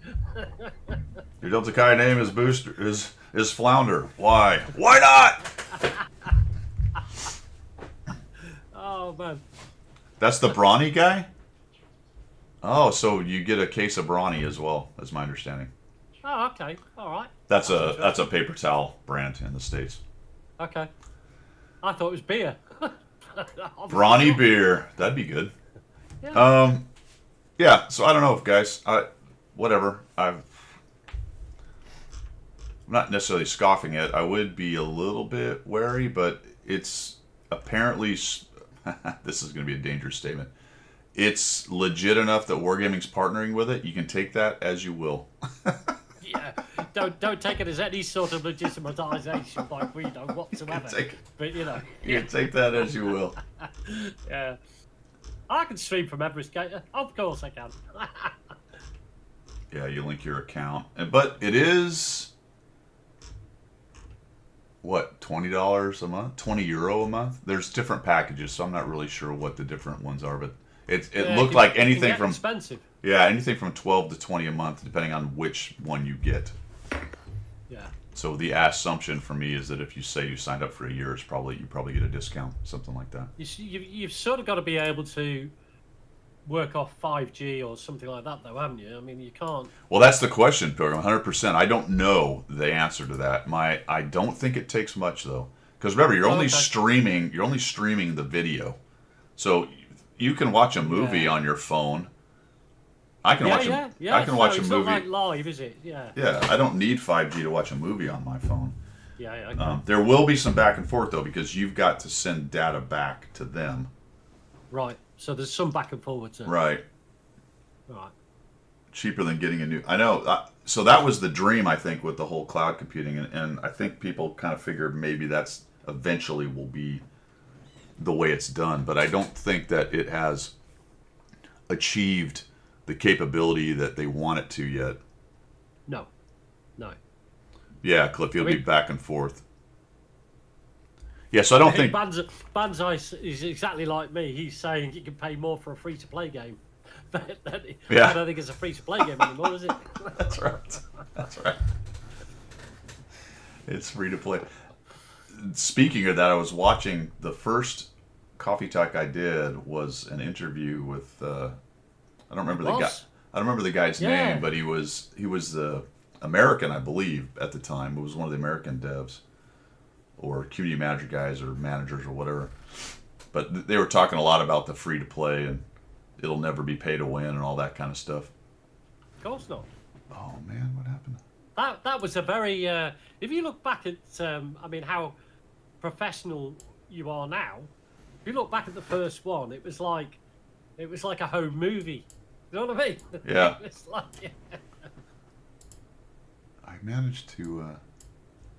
Your Delta Chi name is Flounder. Why? Why not? Oh man. That's the Brawny guy? Oh, so you get a case of Brawny as well, that's my understanding. Oh, okay. All right. That's a paper towel brand in the States. Okay. I thought it was beer. Brawny beer. That'd be good. Yeah. Yeah, so I don't know, guys. Whatever. I'm not necessarily scoffing it. I would be a little bit wary, but it's apparently this is going to be a dangerous statement. It's legit enough that Wargaming's partnering with it. You can take that as you will. Yeah. Don't take it as any sort of legitimatization by Guido whatsoever. But you can take that as you will. Yeah. I can stream from Everest Gator. Of course I can. Yeah, you link your account. But it is, what, $20 a month? €20 a month? There's different packages, so I'm not really sure what the different ones are, but it looked like anything from expensive. Yeah, anything from 12 to 20 a month, depending on which one you get. Yeah. So the assumption for me is that if you say you signed up for a year, you probably get a discount, something like that. You've sort of got to be able to work off 5G or something like that, though, haven't you? I mean, you can't. Well, that's the question, Pilgrim. 100%. I don't know the answer to that. I don't think it takes much though, because remember, you're only streaming. You're only streaming the video, so you can watch a movie on your phone. I can watch a movie. Not like live, is it? Yeah. Yeah, I don't need 5G to watch a movie on my phone. Yeah. Okay. There will be some back and forth though, because you've got to send data back to them. Right. So there's some back and forward. Right. Right. Cheaper than getting a new. I know. So that was the dream, I think, with the whole cloud computing, and I think people kind of figured maybe that's eventually will be the way it's done. But I don't think that it has achieved the capability that they want it to yet. No. Yeah, Cliff, you'll be back and forth. Yeah, so I don't think. Banzai is exactly like me. He's saying you can pay more for a free-to-play game. But Yeah. I don't think it's a free-to-play game anymore, is it? That's right. That's right. It's free to play. Speaking of that, I was watching the first Coffee Talk I did was an interview with I don't remember the guy. I don't remember the guy's name, but he was the American, I believe, at the time. It was one of the American devs or community manager guys or managers or whatever. But they were talking a lot about the free to play and it'll never be pay to win and all that kind of stuff. Of course not. Oh man, what happened? That was a very. If you look back at, I mean, how professional you are now. If you look back at the first one, it was like a home movie. You know what I mean? Yeah. It's like. I managed to.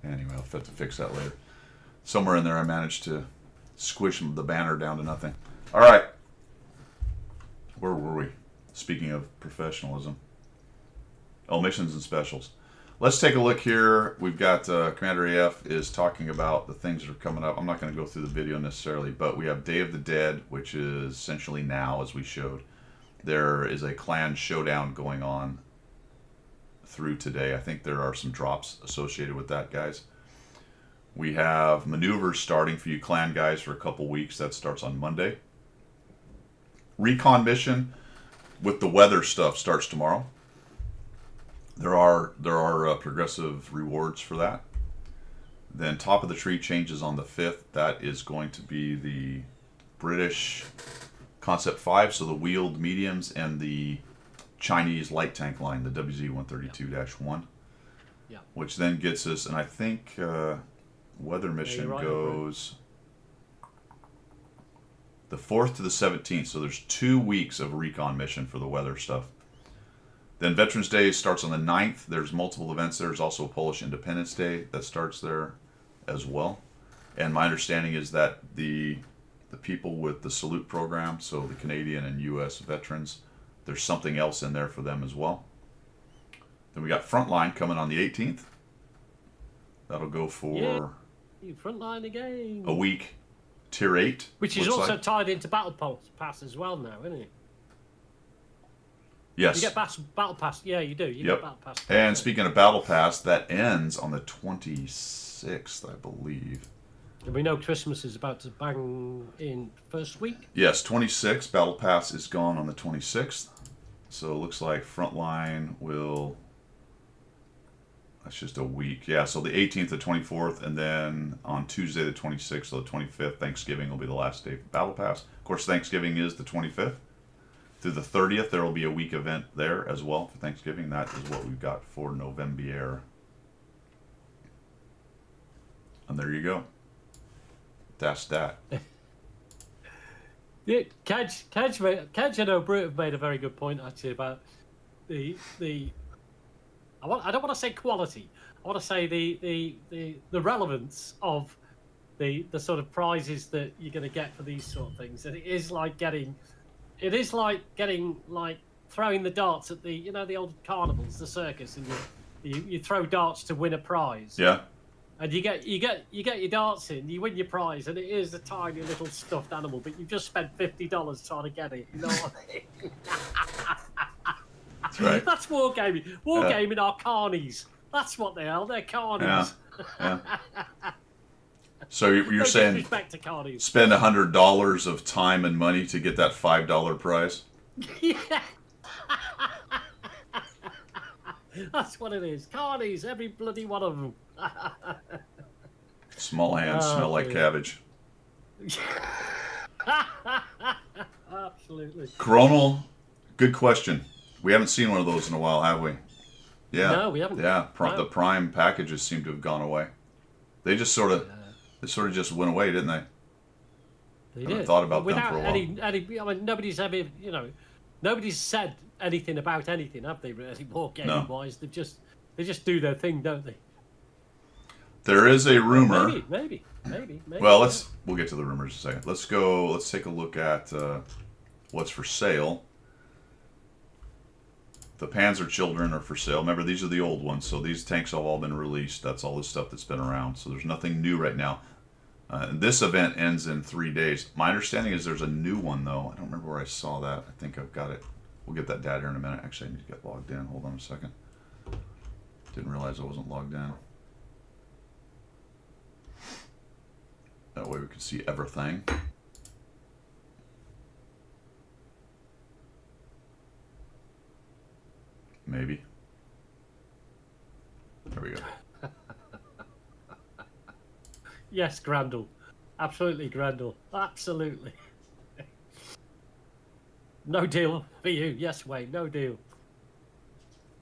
Anyway, I'll have to fix that later. Somewhere in there, I managed to squish the banner down to nothing. All right. Where were we? Speaking of professionalism. Oh, missions and specials. Let's take a look here. We've got Commander AF is talking about the things that are coming up. I'm not going to go through the video necessarily, but we have Day of the Dead, which is essentially now, as we showed. There is a clan showdown going on through today. I think there are some drops associated with that, guys. We have maneuvers starting for you clan guys for a couple weeks. That starts on Monday. Recon mission with the weather stuff starts tomorrow. There are progressive rewards for that. Then Top of the Tree changes on the 5th. That is going to be the British Concept 5, so the wheeled mediums, and the Chinese light tank line, the WZ-132-1. Yeah. Which then gets us, and I think weather mission goes the 4th to the 17th, so there's 2 weeks of recon mission for the weather stuff. Then Veterans Day starts on the 9th. There's multiple events. There's also a Polish Independence Day that starts there as well. And my understanding is that the people with the salute program, so the Canadian and U.S. veterans, there's something else in there for them as well. Then we got Frontline coming on the 18th. That'll go for Frontline again. a week. Tier 8. Which is also tied into Battle Pass as well now, isn't it? Yes. You get Battle Pass. Yeah, you do. You get Battle Pass. And speaking of Battle Pass, that ends on the 26th, I believe. And we know Christmas is about to bang in first week. Yes, 26th. Battle Pass is gone on the 26th. So it looks like Frontline will... That's just a week. Yeah, so the 18th to 24th, and then on Tuesday the 26th or the 25th, Thanksgiving will be the last day for Battle Pass. Of course, Thanksgiving is the 25th. Through the 30th, there will be a week event there as well for Thanksgiving. That is what we've got for November. And there you go. That's that. Yeah, Kedge and O'Brut have made a very good point actually about the I don't want to say quality. I want to say the relevance of the sort of prizes that you're going to get for these sort of things. And it is like getting throwing the darts at the old carnivals, the circus, and you throw darts to win a prize. Yeah. And you get your darts in, you win your prize, and it is a tiny little stuffed animal, but you've just spent $50 trying to get it. You know what I mean? That's right. That's wargaming. Wargaming are carnies. That's what they are. They're carnies. Yeah. So you're saying disrespect to carnies. Spend $100 of time and money to get that $5 prize? Yeah. That's what it is. Carnies, every bloody one of them. Small hands smell like cabbage. Absolutely. Coronal, good question. We haven't seen one of those in a while, have we? Yeah. No, we haven't. Yeah, No. The Prime packages seem to have gone away. They just sort of just went away, didn't they? They Haven't did. thought about them Without for a while. I mean, nobody's ever, nobody's said anything about anything, have they? Really, wargaming wise, they just do their thing, don't they? There is a rumor. Maybe. Well, we'll get to the rumors in a second. Let's take a look at what's for sale. The Panzer Children are for sale. Remember, these are the old ones, so these tanks have all been released. That's all the stuff that's been around. So there's nothing new right now. This event ends in 3 days. My understanding is there's a new one, though. I don't remember where I saw that. I think I've got it. We'll get that data here in a minute. Actually, I need to get logged in. Hold on a second. Didn't realize I wasn't logged in. That way we can see everything. Maybe. There we go. Yes, Grandel. Absolutely, Grandel. Absolutely. No deal for you. Yes, Wayne. No deal.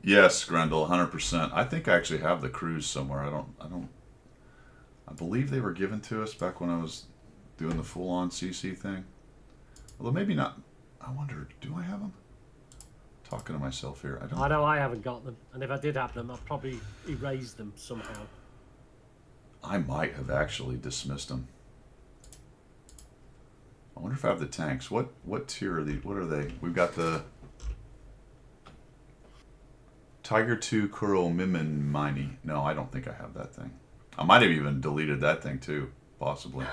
Yes, Grendel, 100%. I think I actually have the cruise somewhere. I believe they were given to us back when I was doing the full-on CC thing. Although maybe not. I wonder, do I have them? Talking to myself here. I know I haven't got them, and if I did have them, I'd probably erase them somehow. I might have actually dismissed them. I wonder if I have the tanks. What tier are these? What are they? We've got the Tiger 2 Kuro Mimimini. No, I don't think I have that thing. I might have even deleted that thing too, possibly.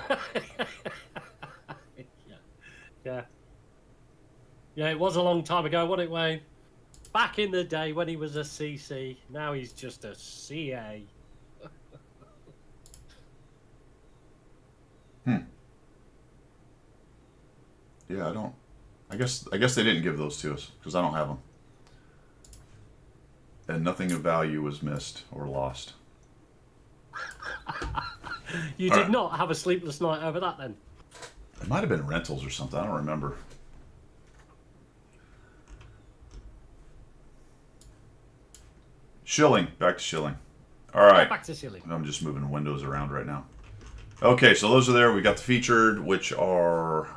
Yeah. Yeah, it was a long time ago, wasn't it, Wayne? Back in the day when he was a CC, now he's just a CA. Yeah, I guess they didn't give those to us because I don't have them. And nothing of value was missed or lost. You did not have a sleepless night over that then? It might have been rentals or something. I don't remember. Shilling. Back to Shilling. All right. Back to Shilling. I'm just moving windows around right now. Okay, so those are there. We got the featured, which are...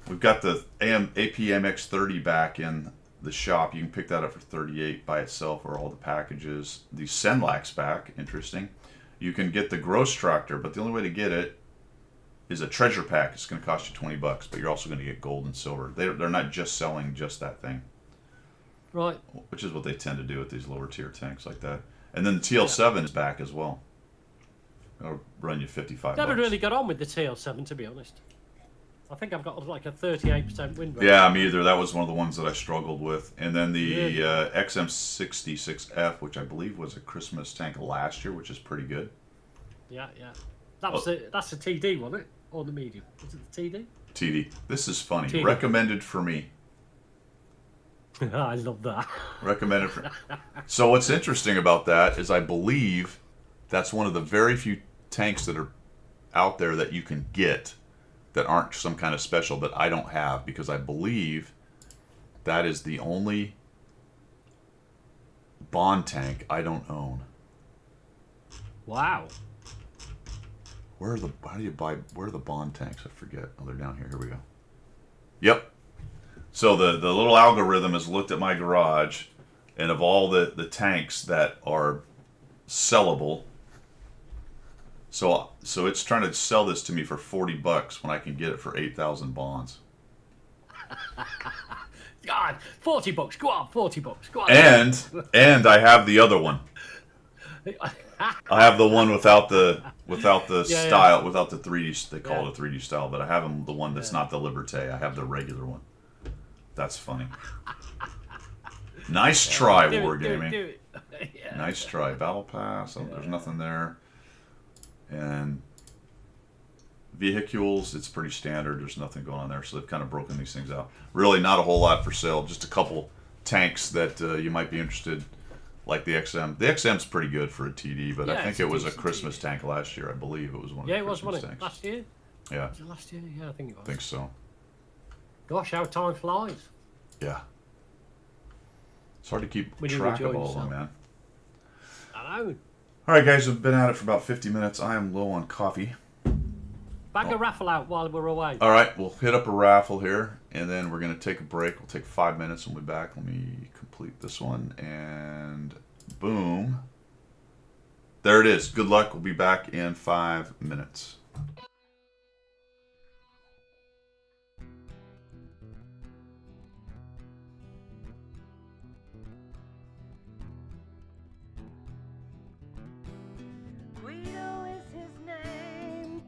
We've got the APMX30 back in the shop. You can pick that up for $38 by itself or all the packages. The Senlax back. Interesting. You can get the Gross Tractor, but the only way to get it is a treasure pack. It's going to cost you $20, but you're also going to get gold and silver. They're not just selling just that thing. Right. Which is what they tend to do with these lower tier tanks like that. And then the TL7 is back as well. It'll run you $55. Never really got on with the TL7, to be honest. I think I've got like a 38% win rate. Yeah, me either. That was one of the ones that I struggled with. And then the XM66F, which I believe was a Christmas tank last year, which is pretty good. Yeah. That's the TD, wasn't it? Or the medium? Was it the TD? TD. This is funny. TD. Recommended for me. I love that. Recommended for... So what's interesting about that is I believe that's one of the very few tanks that are out there that you can get that aren't some kind of special that I don't have, because I believe that is the only Bond tank I don't own. Wow. Where are the Bond tanks? I forget. Oh, they're down here. Here we go. Yep. So the little algorithm has looked at my garage, and of all the tanks that are sellable, so it's trying to sell this to me for $40 when I can get it for 8,000 bonds. God, $40. Go on, $40. Go on. And I have the other one. I have the one without the style, without the 3D. They call it a 3D style, but I have the one that's not the Liberté. I have the regular one. That's funny. Nice try, Wargaming. Do it. Nice try. Battle Pass. Oh, there's nothing there. And vehicles, it's pretty standard. There's nothing going on there. So they've kind of broken these things out. Really not a whole lot for sale. Just a couple tanks that you might be interested, like the XM. The XM's pretty good for a TD, but I think it was a Christmas tank last year. I believe it was one of the Christmas tanks. Last year? Yeah. Was it last year? Yeah, I think it was. I think so. Gosh, how time flies. Yeah. It's hard to keep When you track of enjoy all of them, yourself. man. I know. All right, guys, we've been at it for about 50 minutes. I am low on coffee. Bag a raffle out while we're away. All right, we'll hit up a raffle here, and then we're going to take a break. We'll take 5 minutes and we'll be back. Let me complete this one, and boom. There it is. Good luck. We'll be back in 5 minutes. Guido is his name.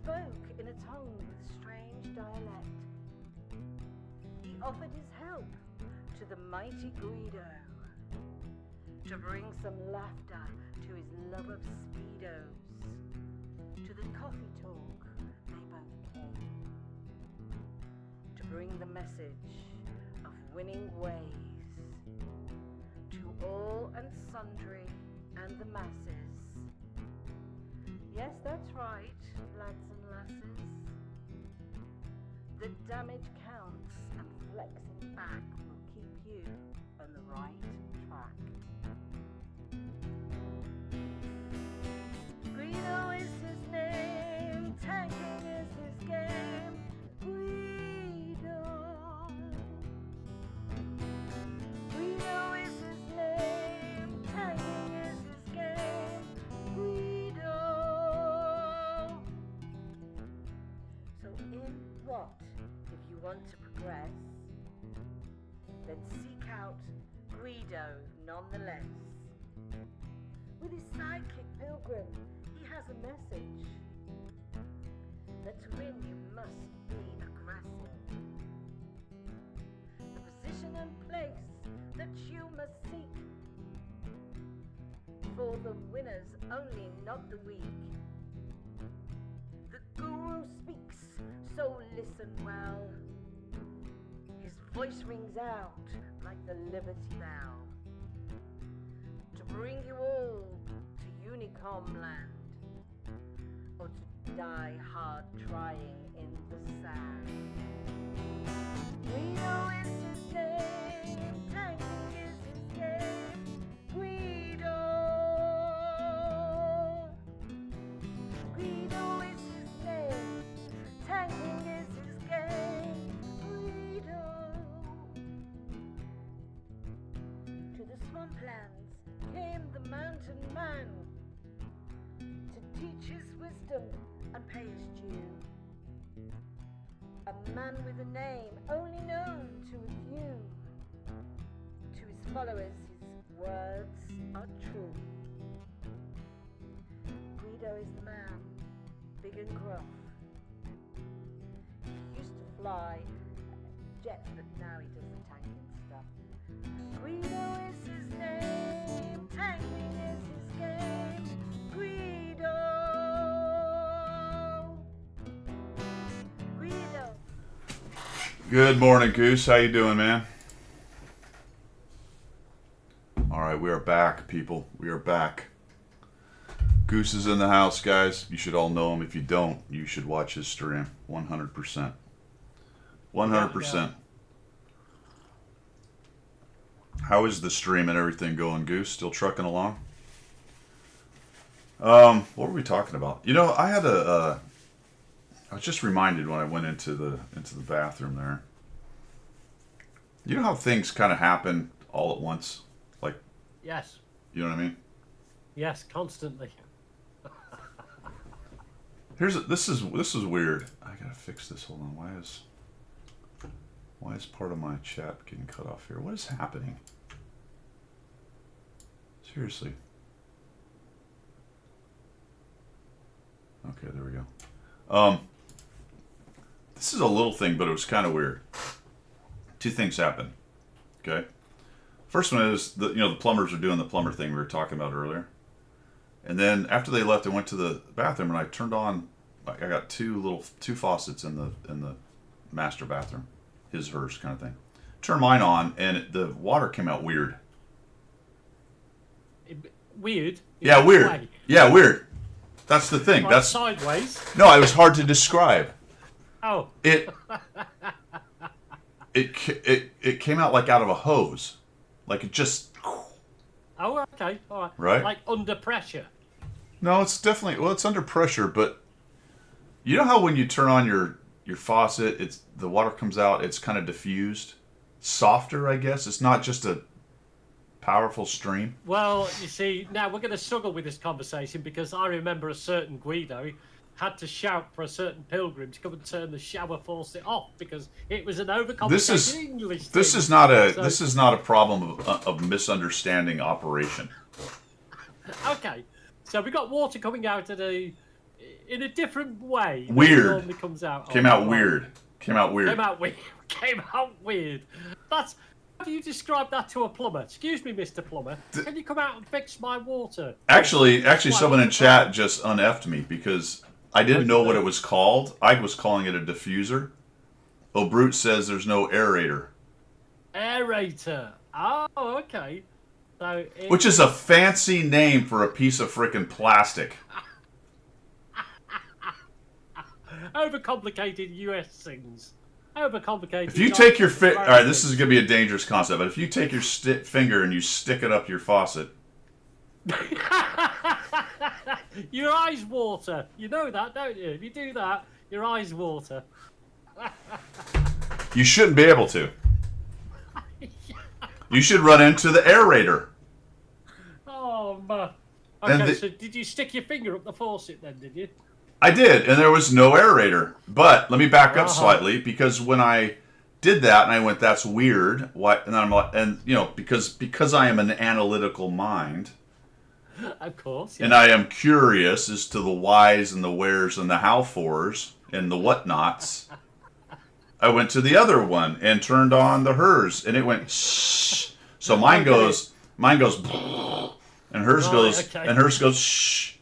spoke in a tongue with strange dialect. He offered his help to the mighty Guido to bring some laughter to his love of speedos. To the coffee talk they both came, to bring the message of winning ways to all and sundry and the masses. Yes, that's right, lads and lasses. The damage counts and flexing back will keep you on the right track. Guido is his name, tanking is his game. Guido. Guido is his name, tanking is his game. Guido. So in what, if you want to progress, then seek out Guido nonetheless. With his sidekick Pilgrim, he has a message that to win you must be aggressive. The position and place that you must seek, for the winners only, not the weak. The guru speaks, so listen well. His voice rings out like the Liberty Bell, to bring you all to Unicom land, or to die hard trying in the sand. Guido is his name, tanking is his game. Guido. Guido is his name, tanking is his game. Guido. To the swamplands came the mountain man, to teach his wisdom and pay his due. A man with a name only known to a few. To his followers his words are true. Guido is the man, big and gruff. He used to fly jets, but now he does the tanking stuff. Guido is his name, tanking is his game. Guido. Guido. Good morning, Goose. How you doing, man? All right, we are back, people. We are back. Goose is in the house, guys. You should all know him. If you don't, you should watch his stream. 100%. 100%. How is the stream and everything going, Goose? Still trucking along? What were we talking about? You know, I had I was just reminded when I went into the bathroom there. You know how things kind of happen all at once? Like, Yes. you know what I mean? Yes, constantly. This is weird. I gotta fix this. Hold on. Why is part of my chat getting cut off here? What is happening? Seriously. Okay, there we go. This is a little thing, but it was kind of weird. Two things happened. Okay. First one is the plumbers are doing the plumber thing we were talking about earlier. And then after they left, I went to the bathroom and I turned on. I got two faucets in the master bathroom, hers kind of thing. Turned mine on and the water came out weird. Weird? Yeah, weird. Way. Yeah, weird. That's the thing. Like That's sideways. no. It was hard to describe. Oh. It came out like out of a hose, like it just. Oh, okay, all right. Right? Like under pressure. No, it's definitely it's under pressure, but you know how when you turn on your faucet, the water comes out, it's kind of diffused, softer, I guess. It's not just a powerful stream. Well, you see, now we're going to struggle with this conversation because I remember a certain Guido had to shout for a certain pilgrim to come and turn the shower faucet off because it was an overcomplicated English thing. This is not a problem of misunderstanding operation. Okay, so we got water coming out of the in a different way. than Weird. It normally comes out. Came out weird. Came out weird. Came out weird. Came out weird. That's. How do you describe that to a plumber? Excuse me, Mr. Plumber. Can you come out and fix my water? Actually, someone in chat just uneffed me because I didn't know what it was called. I was calling it a diffuser. O'Brute says there's no aerator. Aerator. Oh, okay. So Which is a fancy name for a piece of frickin' plastic. overcomplicated US things. Overcomplicated. If you take your all right, this is going to be a dangerous concept, but if you take your finger and you stick it up your faucet, your eyes water. You know that, don't you? If you do that, your eyes water. you shouldn't be able to. You should run into the aerator. Oh man. And Okay, so did you stick your finger up the faucet then? Did you? I did, and there was no aerator. But let me back up slightly because when I did that and I went, "That's weird." What? And I'm like, and you know, because I am an analytical mind, Of course. and I am curious as to the whys and the wheres and the how fors and the whatnots. I went to the other one and turned on the hers, and it went shh. So mine goes, and hers Right, goes, okay. and hers goes shh.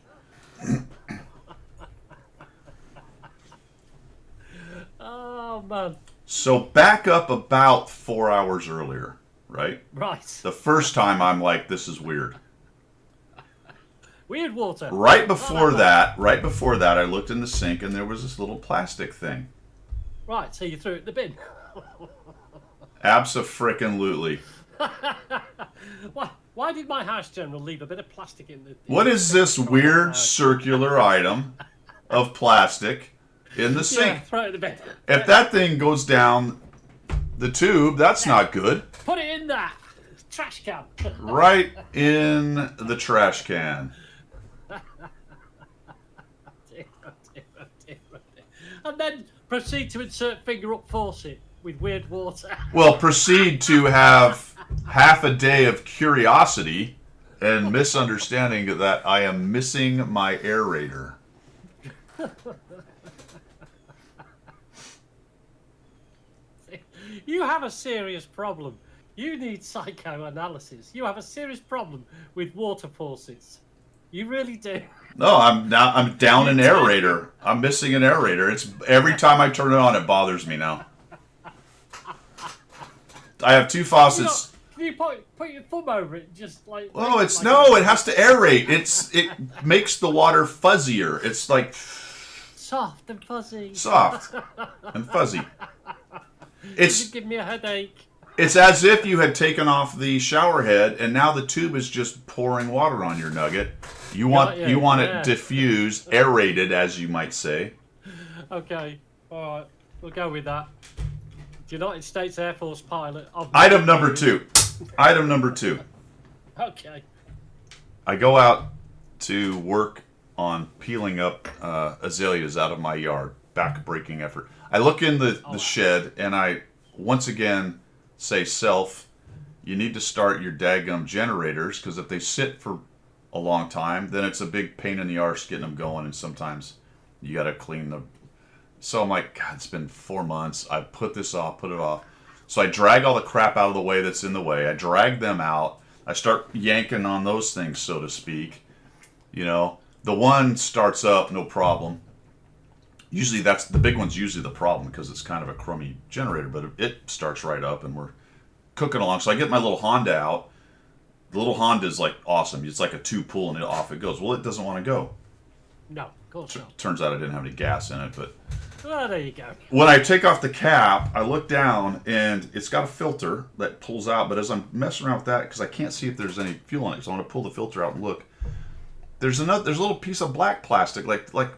Oh man. So back up about 4 hours earlier, right? Right. The first time I'm like, this is weird. Weird water. Right before that, I looked in the sink and there was this little plastic thing. Right, so you threw it in the bin. Abso-frickin-lutely. Why did my house general leave a bit of plastic in the... What is this weird circular item of plastic in the Yeah, sink? throw it in the bin. If that thing goes down the tube, that's not good. Put it in that trash can. Right in the trash can. And then proceed to insert finger up faucet with weird water. Well, proceed to have half a day of curiosity and misunderstanding that I am missing my aerator. You have a serious problem. You need psychoanalysis. You have a serious problem with water faucets. You really do. No, I'm down an aerator. I'm missing an aerator. It's every time I turn it on, it bothers me now. I have two faucets. Can you put your thumb over it, just like? Oh, it's like no. It has to aerate. It makes the water fuzzier. It's like soft and fuzzy. soft and fuzzy. It's give me a headache. It's as if you had taken off the shower head and now the tube is just pouring water on your nugget. You want it diffused, aerated, as you might say. Okay, all right, we'll go with that. United States Air Force pilot. Item number two. Okay. I go out to work on peeling up azaleas out of my yard. Back-breaking effort. I look in the shed and I once again say, self, you need to start your daggum generators because if they sit for a long time, then it's a big pain in the arse getting them going, and sometimes you got to clean them. So I'm like, God, it's been 4 months. I put this off, put it off. So I drag all the crap out of the way that's in the way. I drag them out. I start yanking on those things, so to speak. You know, the one starts up, no problem. Usually that's the big one's usually the problem because it's kind of a crummy generator, but it starts right up and we're cooking along. So I get my little Honda out. The little Honda is like awesome. It's like a 2-pull and off it goes. Well, it doesn't want to go. No, of course not. Turns out I didn't have any gas in it, but Well, there you go. when I take off the cap, I look down and it's got a filter that pulls out. But as I'm messing around with that, because I can't see if there's any fuel in it, so I want to pull the filter out and look. There's a little piece of black plastic, like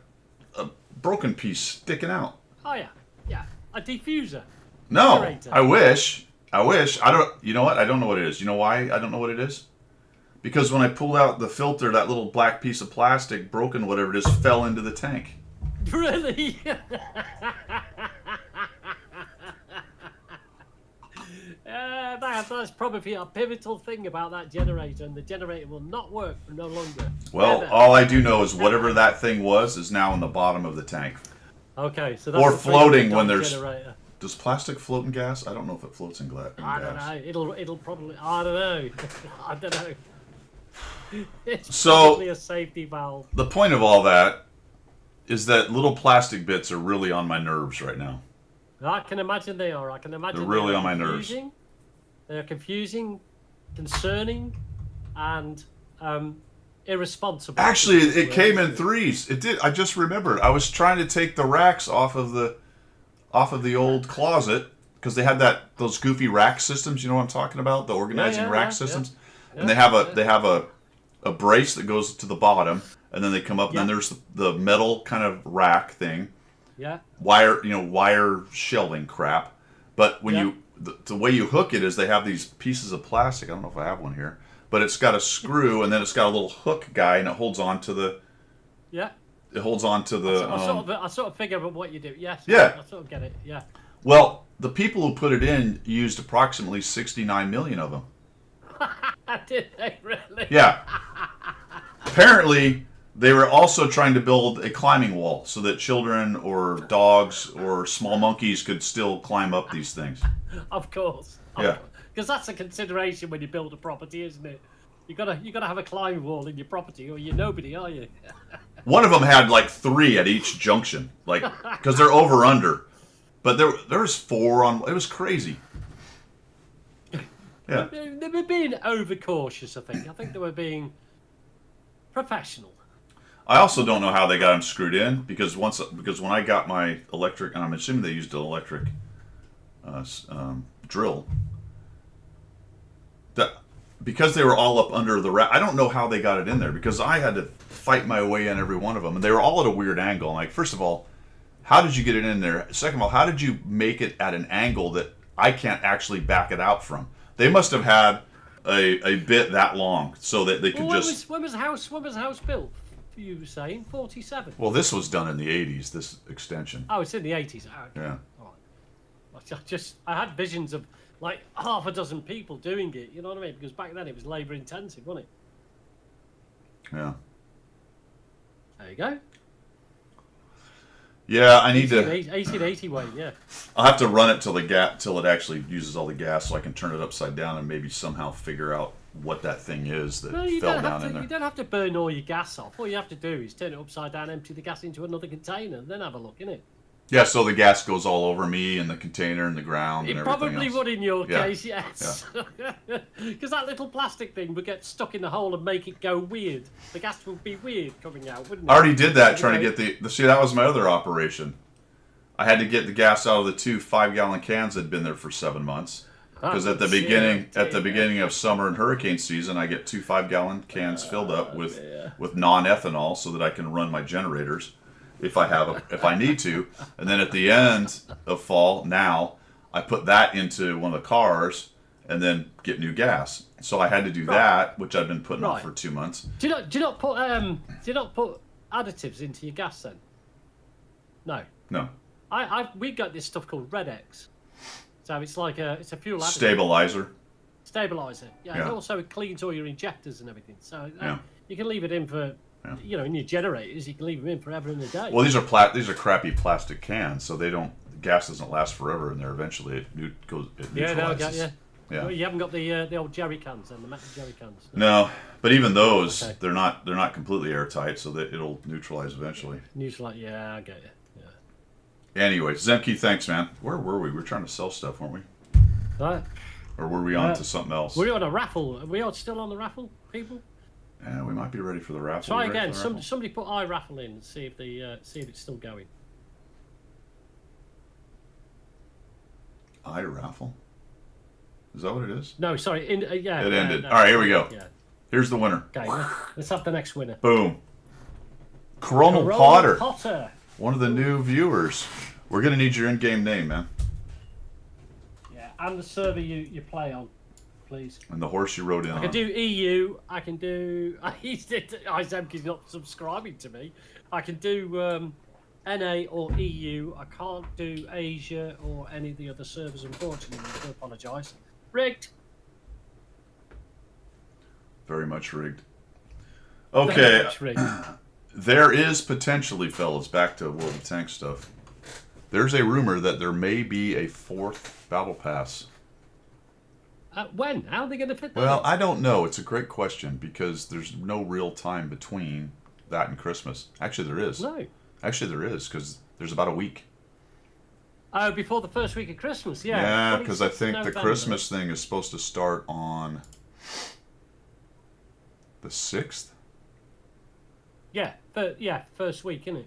a broken piece sticking out. Oh yeah, a diffuser. No, Generator. I wish. I don't. You know what? I don't know what it is. You know why I don't know what it is? Because when I pulled out the filter, that little black piece of plastic, broken, whatever it is, fell into the tank. Really? That's probably a pivotal thing about that generator, and the generator will not work for no longer. Well, Ever. all I do know is whatever that thing was is now in the bottom of the tank. Okay, so that's Or a floating $300 when there's- generator. Does plastic float in gas? I don't know if it floats in, in I don't gas. know. It'll probably. I don't know. I don't know. It's So- probably a safety valve. The point of all that is that little plastic bits are really on my nerves right now. I can imagine they are. I can imagine They're really they are on my nerves. confusing. They're confusing, concerning, and irresponsible. Actually, it came in threes. It did. I just remembered. I was trying to take the racks off of the old closet because they had those goofy rack systems. You know what I'm talking about? The organizing rack systems. And they have a brace that goes to the bottom, and then they come up, and then there's the metal kind of rack thing. Yeah. Wire shelving crap. But when the way you hook it is they have these pieces of plastic. I don't know if I have one here, but it's got a screw, and then it's got a little hook guy, and it holds on to the. Yeah. It holds on to the. I sort of figure out what you do. Yes. Yeah. I sort of get it. Yeah. Well, the people who put it in used approximately 69 million of them. Did they really? Yeah. Apparently, they were also trying to build a climbing wall so that children or dogs or small monkeys could still climb up these things. Of course. Yeah. Because that's a consideration when you build a property, isn't it? You gotta have a climbing wall in your property, or you're nobody, are you? One of them had like 3 at each junction, like because they're over under. But there was 4 on. It was crazy. Yeah. They were being overcautious, I think. I think they were being professional. I also don't know how they got them screwed in because when I got my electric, and I'm assuming they used an electric drill. Because they were all up under the rack, I don't know how they got it in there because I had to fight my way in every one of them, and they were all at a weird angle. Like, first of all, how did you get it in there? Second of all, how did you make it at an angle that I can't actually back it out from? They must have had a bit that long so that they could when was the house built? You were saying 47. Well, this was done in the 80s. This extension. Oh, it's in the 80s. Oh, okay. Yeah. All right. I had visions of like half a dozen people doing it. You know what I mean? Because back then it was labour intensive, wasn't it? Yeah. There you go. Yeah, I need to. 1880 Wayne, yeah. I'll have to run it till it actually uses all the gas, so I can turn it upside down and maybe somehow figure out what that thing is that fell down in there. You don't have to burn all your gas off. All you have to do is turn it upside down, empty the gas into another container, and then have a look, innit? Yeah, so the gas goes all over me and the container and the ground and It everything probably else. would in your Yeah. case, yes. Because that little plastic thing would get stuck in the hole and make it go weird. The gas would be weird coming out, wouldn't it? I already did that trying to Anyway. get the. See, that was my other operation. I had to get the gas out of the 2 5-gallon cans that had been there for 7 months. Because at the beginning of summer and hurricane season, I get 2 5-gallon cans filled up with non-ethanol so that I can run my generators if I need to. And then at the end of fall, now I put that into one of the cars and then get new gas. So I had to do that, which I've been putting off for 2 months. Do you not put additives into your gas then? No. No. We got this stuff called Red X. So it's like it's a fuel additive. Stabilizer. Yeah. And also it cleans all your injectors and everything. So Yeah. you can leave it in for, in your generators, you can leave them in forever and a day. Well, these are crappy plastic cans, so the gas doesn't last forever, and there eventually it neutralizes. Yeah. Yeah. Well, you haven't got the old jerry cans and the metal jerry cans. No, but even those, Okay. they're not completely airtight, so that it'll neutralize eventually. Yeah, I get it. Yeah. Anyway, Zemke, thanks, man. Where were we? We were trying to sell stuff, weren't we? Right. Or were we on to something else? We're on a raffle. Are we all still on the raffle, people? Yeah, we might be ready for the raffle. Try We ready again. for the raffle? Somebody put iRaffle in and see if it's still going. iRaffle? Is that what it is? No, sorry. Yeah. It ended. No. All right, here we go. Yeah. Here's the winner. Okay. Let's have the next winner. Boom. Coronal Roland Potter. Potter. One of the new viewers. We're going to need your in-game name, man. Yeah, and the server you play on, please. And the horse you rode in I on. can do EU. I can do. Izemke's not subscribing to me. I can do NA or EU. I can't do Asia or any of the other servers, unfortunately. I do apologise. Rigged. Very much rigged. Very Okay, much rigged. there is potentially, fellas, back to World of Tanks stuff. There's a rumor that there may be a 4th Battle Pass. When? How are they going to fit that Well, in? I don't know. It's a great question because there's no real time between that and Christmas. Actually, there is. No. Actually, there is because there's about a week. Oh, before the first week of Christmas, yeah. Yeah, because I 26th think the November. Christmas thing is supposed to start on the 6th. Yeah, first week, isn't it?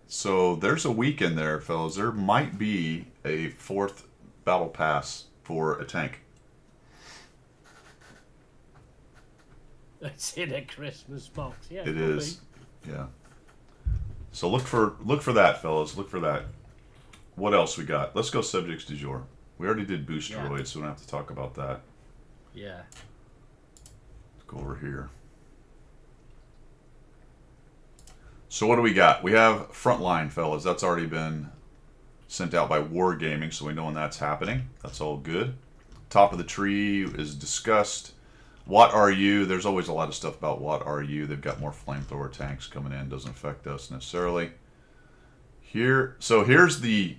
So there's a week in there, fellas. There might be a 4th Battle Pass for a tank. It's in a Christmas box. Yeah, It could is. be. Yeah. So look for that, fellas. Look for that. What else we got? Let's go subjects du jour. We already did boosteroids, so we don't have to talk about that. Yeah. Let's go over here. So what do we got? We have Frontline, fellas. That's already been sent out by Wargaming, so we know when that's happening. That's all good. Top of the tree is discussed. What are you? There's always a lot of stuff about what are you. They've got more flamethrower tanks coming in. Doesn't affect us necessarily. Here's the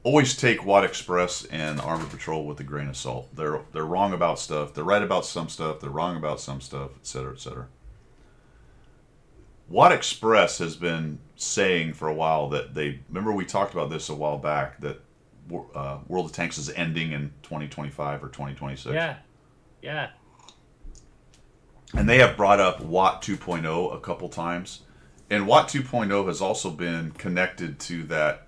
always take Watt Express and Armored Patrol with a grain of salt. They're wrong about stuff. They're right about some stuff. They're wrong about some stuff, etc., etc. Watt Express has been saying for a while that remember we talked about this a while back that World of Tanks is ending in 2025 or 2026. Yeah. And they have brought up Watt 2.0 a couple times. And Watt 2.0 has also been connected to that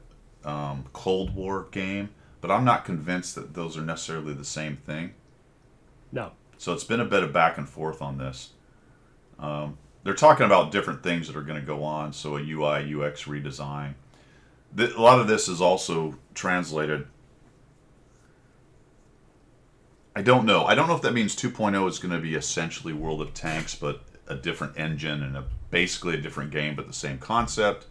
Cold War game, but I'm not convinced that those are necessarily the same thing. No. So it's been a bit of back and forth on this. They're talking about different things that are going to go on, so a UI, UX redesign. A lot of this is also translated. I don't know. I don't know if that means 2.0 is going to be essentially World of Tanks, but a different engine and basically a different game, but the same concept.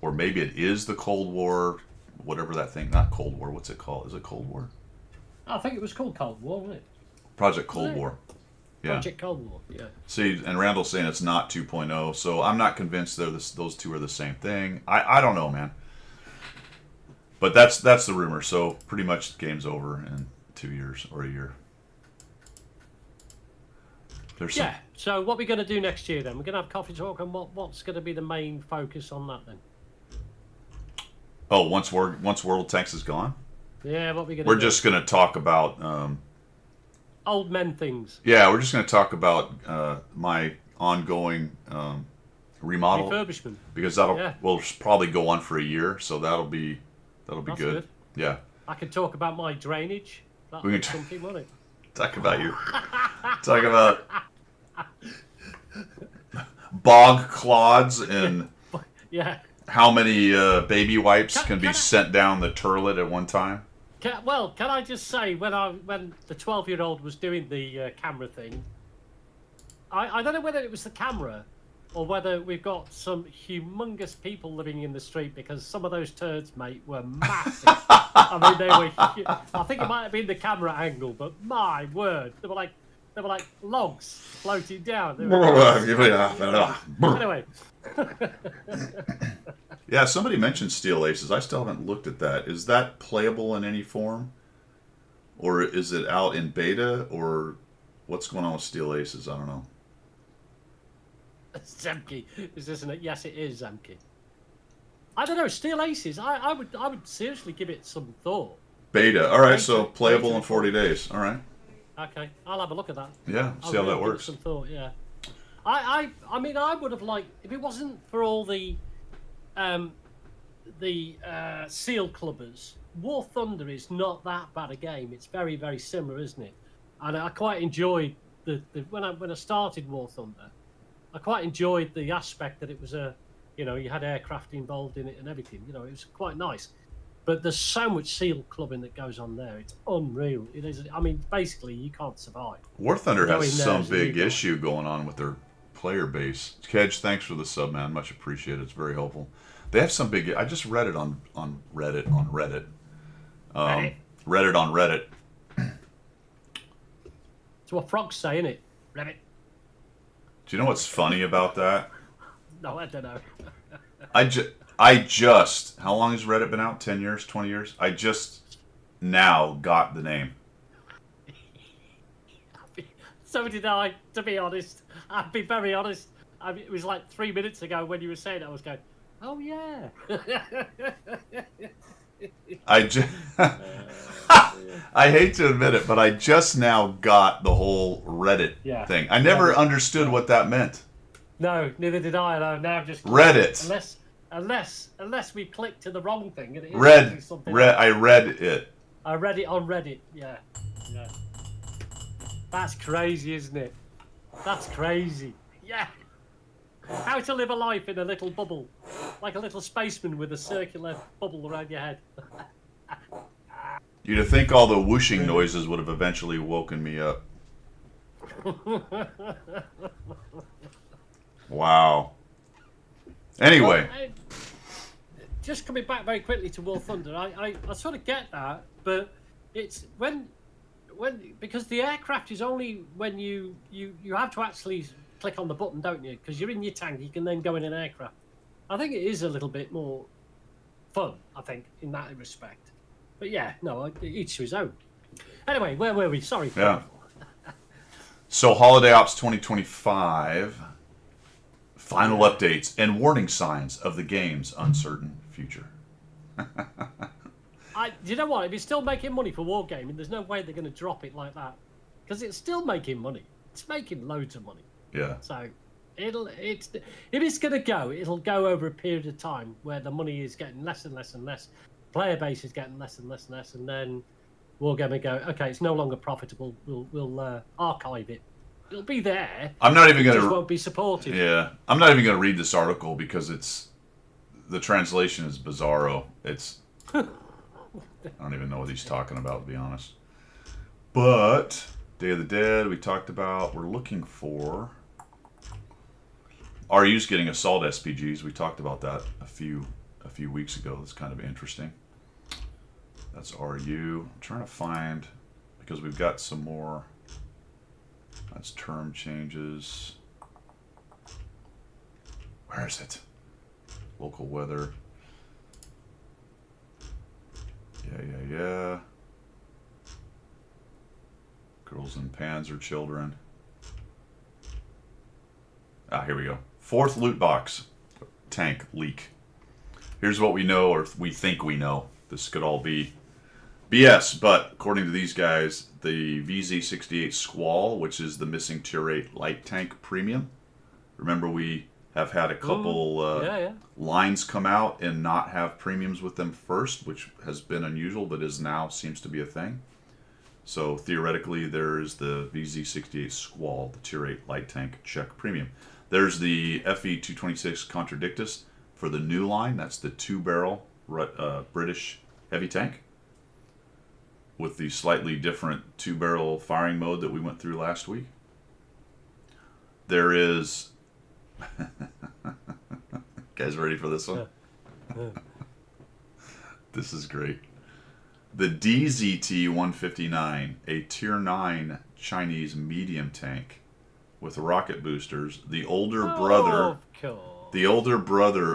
Or maybe it is the Cold War, whatever that thing. Not Cold War. What's it called? Is it Cold War? I think it was called Cold War, wasn't it? Project Cold Was it? War. Yeah. Project Cold War, yeah. See, and Randall's saying it's not 2.0, so I'm not convinced those two are the same thing. I don't know, man. But that's the rumor. So pretty much the game's over in 2 years or a year. There's Yeah. So what are we going to do next year then? We're going to have coffee talk, and what's going to be the main focus on that then? once World Tanks is gone, Yeah, what are we going to do? we're just going to talk about. Old men things. Yeah, we're just going to talk about my ongoing remodel Refurbishment. because Yeah. will probably go on for a year, so that'll be That's good. good. Yeah, I could talk about my drainage. That'd We be can something, wouldn't it? talk about bog clods and Yeah. how many baby wipes can be Can I- sent down the turlet at one time. Can I just say, when the 12-year-old was doing the camera thing, I don't know whether it was the camera or whether we've got some humongous people living in the street, because some of those turds, mate, were massive. I mean, they were. I think it might have been the camera angle, but my word, they were like logs floating down. They were- Anyway, Yeah, somebody mentioned Steel Aces. I still haven't looked at that. Is that playable in any form? Or is it out in beta? Or what's going on with Steel Aces? I don't know. Zemke, isn't it? Yes, it is Zemke. I don't know. Steel Aces. I would seriously give it some thought. Beta. All right, so Beta. playable Beta. in 40 days. All right. Okay, I'll have a look at that. Yeah, I'll see how really that give it works. Some thought, yeah. I mean, I would have liked, if it wasn't for all the Seal Clubbers. War Thunder is not that bad a game. It's very, very similar, isn't it? And I quite enjoyed when I started War Thunder. I quite enjoyed the aspect that it was you had aircraft involved in it and everything. It was quite nice. But there's so much SEAL clubbing that goes on there. It's unreal. It is. I mean, basically, you can't survive. War Thunder Going has there some as a big new guy. issue going on with their player base. Kedge, thanks for the sub, man. Much appreciated. It's very helpful. They have some big. I just read it on Reddit. Reddit. Read it on Reddit. It's what frogs say, isn't it? Rabbit. Do you know what's funny about that? No, I don't know. I just, how long has Reddit been out? 10 years, 20 years? I just now got the name. So did I, to be honest. I'll be very honest. It was like 3 minutes ago when you were saying it, I was going, oh, yeah. I hate to admit it, but I just now got the whole Reddit thing. I never understood what that meant. No, neither did I. And I've now just Reddit. Unless we clicked to the wrong thing. And it is I read it. I read it on Reddit. Yeah. That's crazy, isn't it? That's crazy. Yeah. How to live a life in a little bubble, like a little spaceman with a circular bubble around your head. You'd think all the whooshing noises would have eventually woken me up. Wow. Anyway. Well, just coming back very quickly to War Thunder, I sort of get that, but it's when because the aircraft is only when you have to actually click on the button, don't you? Because you're in your tank, you can then go in an aircraft. I think it is a little bit more fun, I think, in that respect. But yeah, no, each to his own. Anyway, where were we? Sorry. Yeah. So Holiday Ops 2025, final updates and warning signs of the game's uncertain future. Do you know what? If it's still making money for Wargaming, there's no way they're going to drop it like that. Because it's still making money. It's making loads of money. Yeah. So if it's going to go, it'll go over a period of time where the money is getting less and less and less. Player base is getting less and less and less, and then Wargaming go, okay, it's no longer profitable. We'll archive it. It'll be there. I'm not even going to. Won't be supported. Yeah, I'm not even going to read this article because the translation is bizarro. It's I don't even know what he's talking about, to be honest. But Day of the Dead, we talked about. We're looking for RU's getting assault SPGs. We talked about that a few weeks ago. That's kind of interesting. That's RU. I'm trying to find, because we've got some more. That's term changes. Where is it? Local weather. Yeah. Girls in Panzer children. Here we go. 4th loot box. Tank leak. Here's what we know, or we think we know. This could all be BS, but according to these guys, the VZ-68 Squall, which is the missing Tier 8 light tank premium. Remember, we have had a couple lines come out and not have premiums with them first, which has been unusual, but is now seems to be a thing. So theoretically, there's the VZ-68 Squall, the Tier 8 light tank check premium. There's the FE-226 Contradictus for the new line. That's the 2-barrel British heavy tank with the slightly different 2-barrel firing mode that we went through last week. There is... Guys ready for this one? This is great. The DZT-159, a Tier 9 Chinese medium tank with rocket boosters, the older brother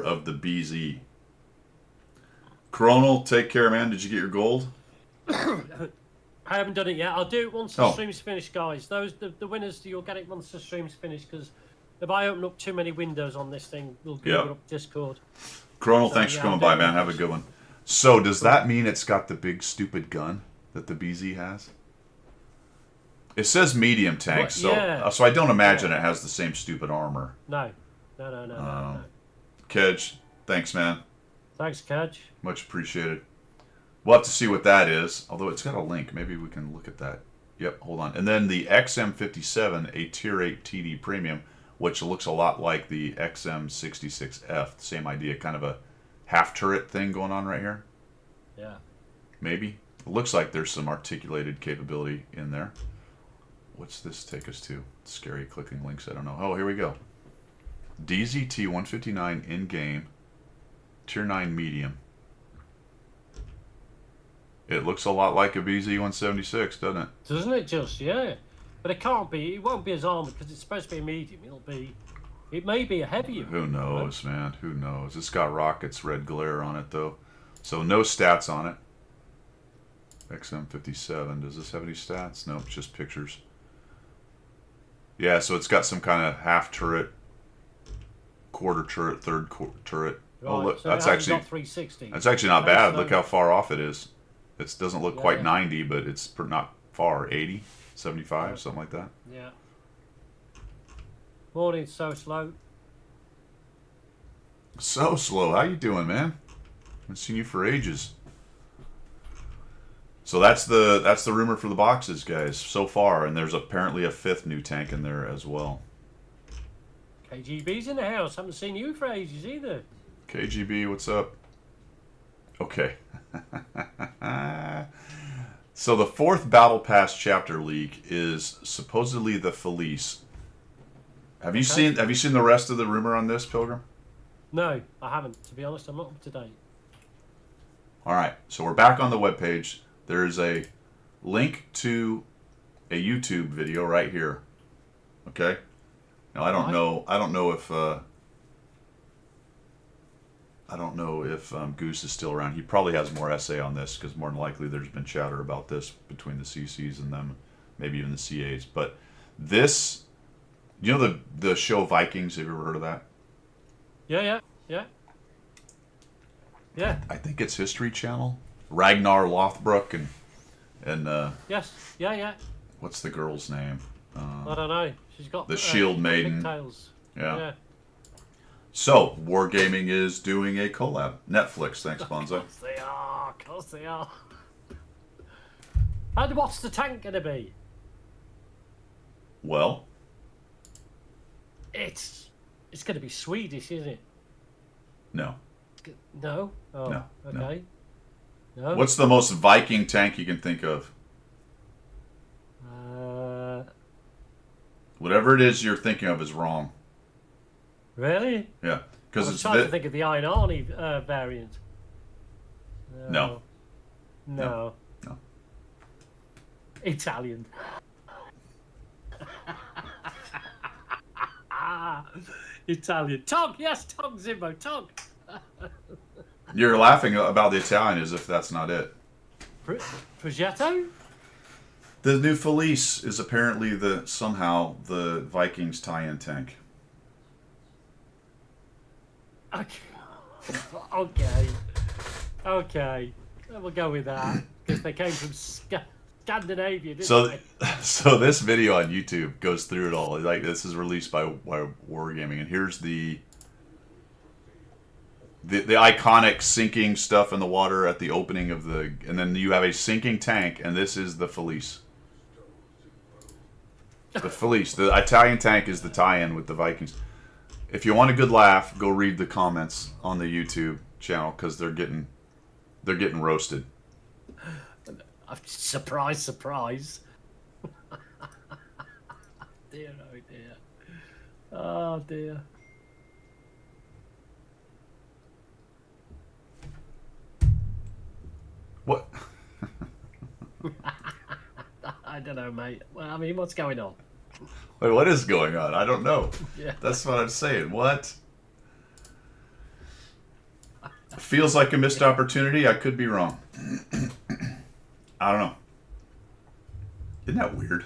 of the BZ. Coronal, take care, man. Did you get your gold? I haven't done it yet. I'll do it once the stream's finished, guys. The winners, you'll get it once the stream's finished, because if I open up too many windows on this thing, we'll go up Discord. Coronal, thanks for coming by, man. Have a good one. So, does that mean it's got the big stupid gun that the BZ has? It says medium tank, so I don't imagine it has the same stupid armor. No. Kedge, thanks, man. Thanks, Kedge. Much appreciated. We'll have to see what that is, although it's got a link. Maybe we can look at that. Yep, hold on. And then the XM57, a Tier 8 TD Premium, which looks a lot like the XM66F. Same idea, kind of a half-turret thing going on right here. Yeah. Maybe. It looks like there's some articulated capability in there. What's this take us to? Scary clicking links, I don't know. Oh, here we go. DZT-159 in-game, Tier 9 medium. It looks a lot like a BZ-176, doesn't it? Doesn't it just? Yeah. But it can't be. It won't be as armored because it's supposed to be a medium. It may be a heavier. Who knows, man? Who knows? It's got rockets, red glare on it, though. So no stats on it. XM57. Does this have any stats? Nope, just pictures. Yeah, so it's got some kind of half turret, quarter turret, third turret. Right, Oh, look, so that's it hasn't actually got 360. that's actually not Okay, bad. so- Look how far off it is. It doesn't look quite Yeah. 90, but it's not far. 80, 75, Yeah. something like that. Yeah. Morning's so slow. So slow. How you doing, man? Haven't seen you for ages. So that's the rumor for the boxes, guys, so far, and there's apparently a 5th new tank in there as well. KGB's in the house. Haven't seen you for ages either. KGB, what's up? Okay. So the 4th Battle Pass chapter leak is supposedly the Felice. Have you seen the rest of the rumor on this, Pilgrim? No, I haven't. To be honest, I'm not up to date. All right, so we're back on the webpage. There's a link to a YouTube video right here. Okay. Now I don't Right. know. I don't know if Goose is still around. He probably has more essay on this because more than likely there's been chatter about this between the CCs and them, maybe even the CAs. But this, you know the show Vikings. Have you ever heard of that? Yeah. I think it's History Channel. Ragnar Lothbrok and Yes. Yeah. what's the girl's name? I don't know. She's got The Shield Maiden. pigtails. Yeah. So, Wargaming is doing a collab. Netflix, thanks, Bonzo. Of course they are. And what's the tank gonna be? Well, It's gonna be Swedish, isn't it? no. No. Oh, No, no. okay. No. What's the most Viking tank you can think of? Whatever it is you're thinking of is wrong. Really? Yeah, I because was it's trying to think of the Iron Arnie variant. No. No. No. Italian. Italian. Tog, yes, Tog Zimbo, Tog. You're laughing about the Italian as if that's not it. Progetto? The new Felice is apparently somehow the Vikings tie-in tank. Okay. We'll go with that because they came from Scandinavia, didn't So, they? so this video on YouTube goes through it all. Like this is released by Wargaming, and here's the iconic sinking stuff in the water at the opening of the, and then you have a sinking tank, and this is the Felice. The Felice, the Italian tank, is the tie-in with the Vikings. If you want a good laugh, go read the comments on the YouTube channel because they're getting roasted. Surprise, surprise. Dear, oh dear. Oh dear. What? I don't know, mate. Well, I mean, what's going on? Wait, what is going on? I don't know. Yeah. That's what I'm saying. What? Feels like a missed opportunity. I could be wrong. I don't know. Isn't that weird?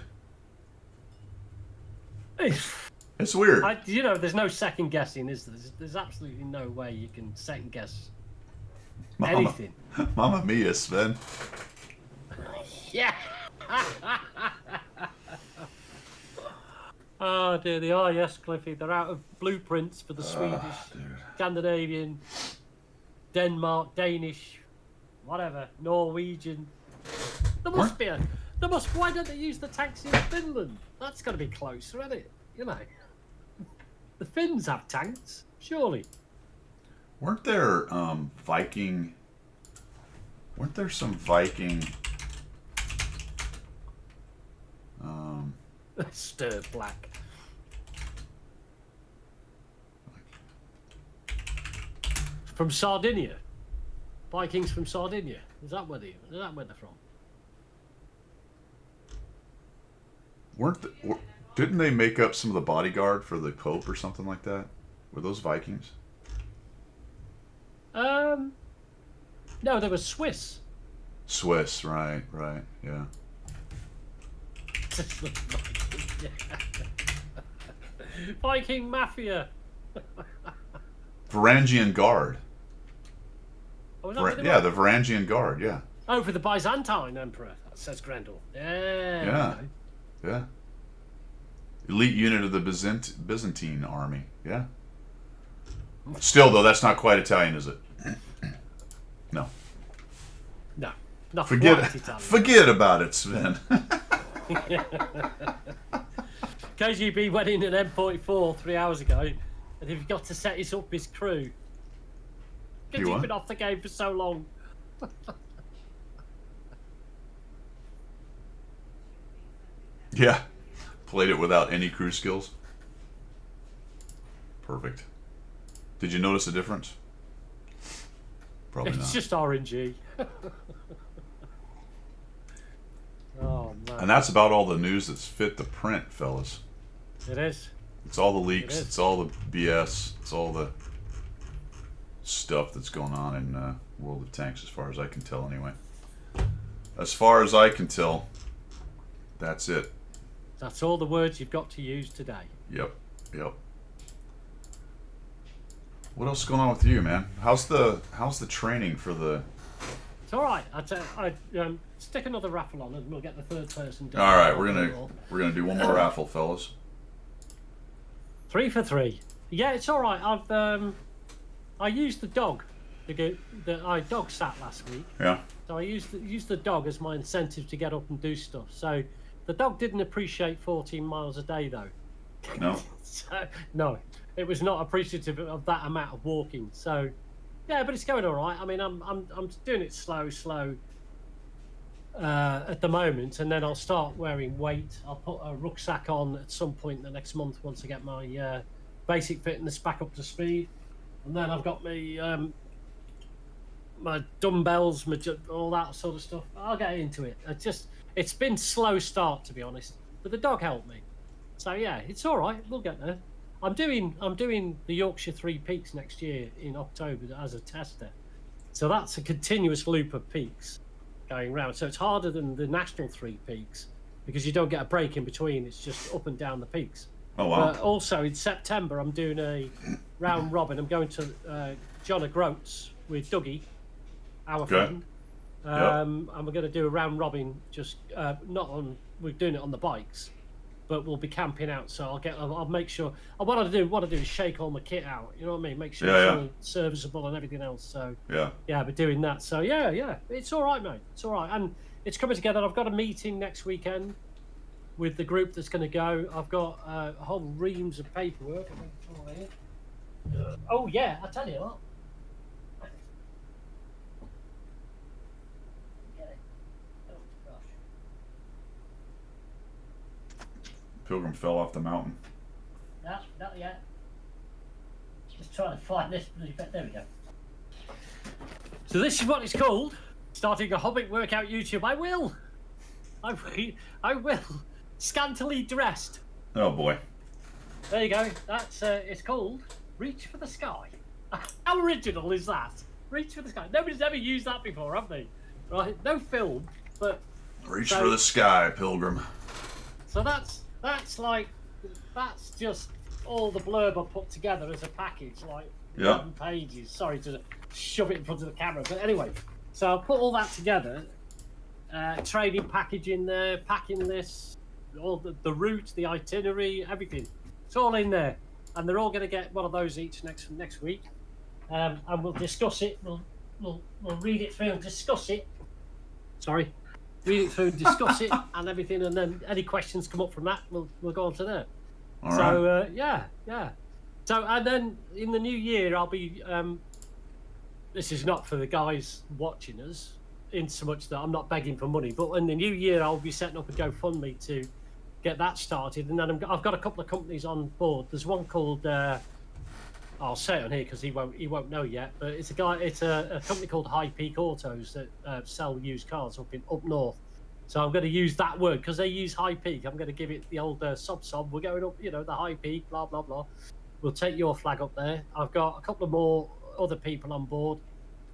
It's weird. There's no second guessing, is there? There's absolutely no way you can second guess Mama, anything. Mamma mia, Sven. Yeah. Oh dear, they are, yes, Cliffy. They're out of blueprints for the Swedish, Scandinavian, Denmark, Danish, whatever, Norwegian. Why don't they use the tanks in Finland? That's got to be closer, isn't it? You know, the Finns have tanks, surely. Weren't there Viking? Weren't there some Viking? Stir black. From Sardinia, Vikings from Sardinia. Is that where they're from? Didn't they make up some of the bodyguard for the Pope or something like that? Were those Vikings? No, they were Swiss. Swiss, right, yeah. Viking Mafia. Varangian Guard. Oh, was that what they Yeah, were? the Varangian Guard, yeah. Oh, for the Byzantine Emperor, says Grendel. Yeah. Yeah. Elite unit of the Byzantine army, yeah. Still, though, that's not quite Italian, is it? No. No, not quite Italian. Forget about it, Sven. KGB went in an M44 3 hours ago, and he got to set up his crew. Because he's been off the game for so long. Yeah. Played it without any crew skills. Perfect. Did you notice a difference? Probably It's not. just RNG. Oh, man. And that's about all the news that's fit to print, fellas. It is. It's all the leaks. It is. It's all the BS. It's all the stuff that's going on in World of Tanks, as far as I can tell, anyway. As far as I can tell, that's it. That's all the words you've got to use today. Yep. What else is going on with you, man? How's the training for the? It's all right. I stick another raffle on, and we'll get the third person. All right, we're gonna do one more raffle, fellas. 3 for 3. Yeah, it's all right. I used the dog. I dog sat last week. Yeah. So I used the dog as my incentive to get up and do stuff. So the dog didn't appreciate 14 miles a day, though. No. So, no, it was not appreciative of that amount of walking. So, yeah, but it's going all right. I mean, I'm doing it slow at the moment, and then I'll start wearing weight. I'll put a rucksack on at some point the next month once I get my basic fitness back up to speed, and then I've got my my dumbbells, all that sort of stuff. I'll get into it. It's been slow start, to be honest, but the dog helped me. So yeah, it's all right. We'll get there. I'm doing the Yorkshire Three Peaks next year in October as a tester. So that's a continuous loop of peaks going round. So it's harder than the National Three Peaks because you don't get a break in between. It's just up and down the peaks. Oh wow. Also in September, I'm doing a round robin. I'm going to John O'Groats with Dougie, our friend. And we're going to do a round robin. Just we're doing it on the bikes, but we'll be camping out. So I'll make sure. What I do is shake all my kit out. You know what I mean? Make sure it's all serviceable and everything else. So yeah, we're doing that. So yeah, it's all right, mate. It's all right, and it's coming together. I've got a meeting next weekend with the group that's going to go. I've got a whole reams of paperwork. Oh yeah, I tell you what. Pilgrim fell off the mountain. That's not yet. Just trying to find this bloody bit. There we go. So this is what it's called. Starting a Hobbit workout YouTube. I will. Scantily dressed. Oh boy. There you go. That's it's called Reach for the Sky. How original is that? Reach for the Sky. Nobody's ever used that before, have they? Right? No film, but Reach for the sky, Pilgrim. So that's just all the blurb I put together as a package, like 11 pages. Sorry to shove it in front of the camera, but anyway. So I'll put all that together, training package in there, packing list, all the route, the itinerary, everything. It's all in there, and they're all going to get one of those each next week, and we'll discuss it. We'll read it through and discuss it. Sorry. Read it through, discuss it, and everything, and then any questions come up from that, we'll go on to there. All so right. yeah. So and then in the new year, I'll be. This is not for the guys watching us, in so much that I'm not begging for money. But in the new year, I'll be setting up a GoFundMe to get that started, and then I've got a couple of companies on board. There's one called I'll say it on here because he won't know yet. But it's a company called High Peak Autos that sell used cars up north. So I'm going to use that word because they use High Peak. I'm going to give it the old sob. We're going up, the High Peak, blah blah blah. We'll take your flag up there. I've got a couple of more other people on board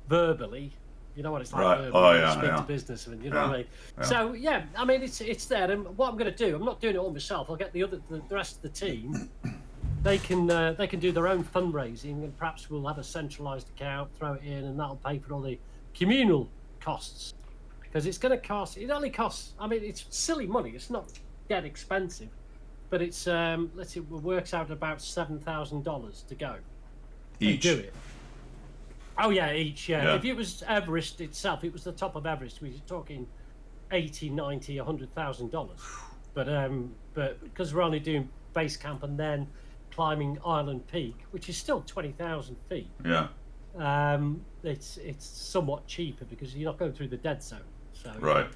verbally. You know what it's like. Right. Verbally, Oh yeah. speak Yeah. to businessmen. You know what I mean. Yeah. So yeah, I mean it's there. And what I'm going to do, I'm not doing it all myself. I'll get the rest of the team. They can do their own fundraising, and perhaps we'll have a centralised account, throw it in, and that'll pay for all the communal costs. Because it's going to cost. It only costs. I mean, it's silly money. It's not dead expensive, but it's let's see, it works out at about $7,000 to go. Each. Do it. Oh yeah, each. Yeah. If it was Everest itself, it was the top of Everest. We're talking $80,000, $90,000, $100,000. But because we're only doing base camp and then climbing Island Peak, which is still 20,000 feet. Yeah. It's somewhat cheaper because you're not going through the dead zone. So Right.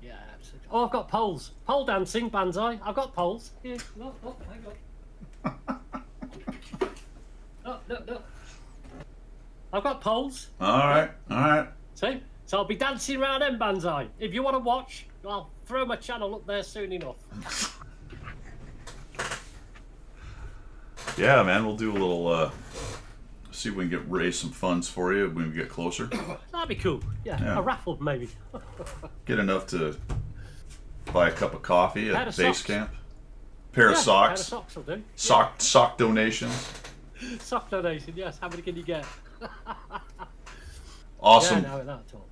yeah, absolutely. Oh, I've got poles. Pole dancing, Banzai. I've got poles. Yeah. Oh, hang on. No. I've got poles. All right. See? So I'll be dancing around them, Banzai. If you want to watch, I'll throw my channel up there soon enough. Yeah, man. We'll do a little. See if we can raise some funds for you when we get closer. That'd be cool. Yeah. A raffle maybe. Get enough to buy a cup of coffee Pair at of base socks. camp. Pair of Pair of socks. socks will do. Sock donations. Sock donation. Yes. How many can you get? Awesome. Yeah, no, not at all.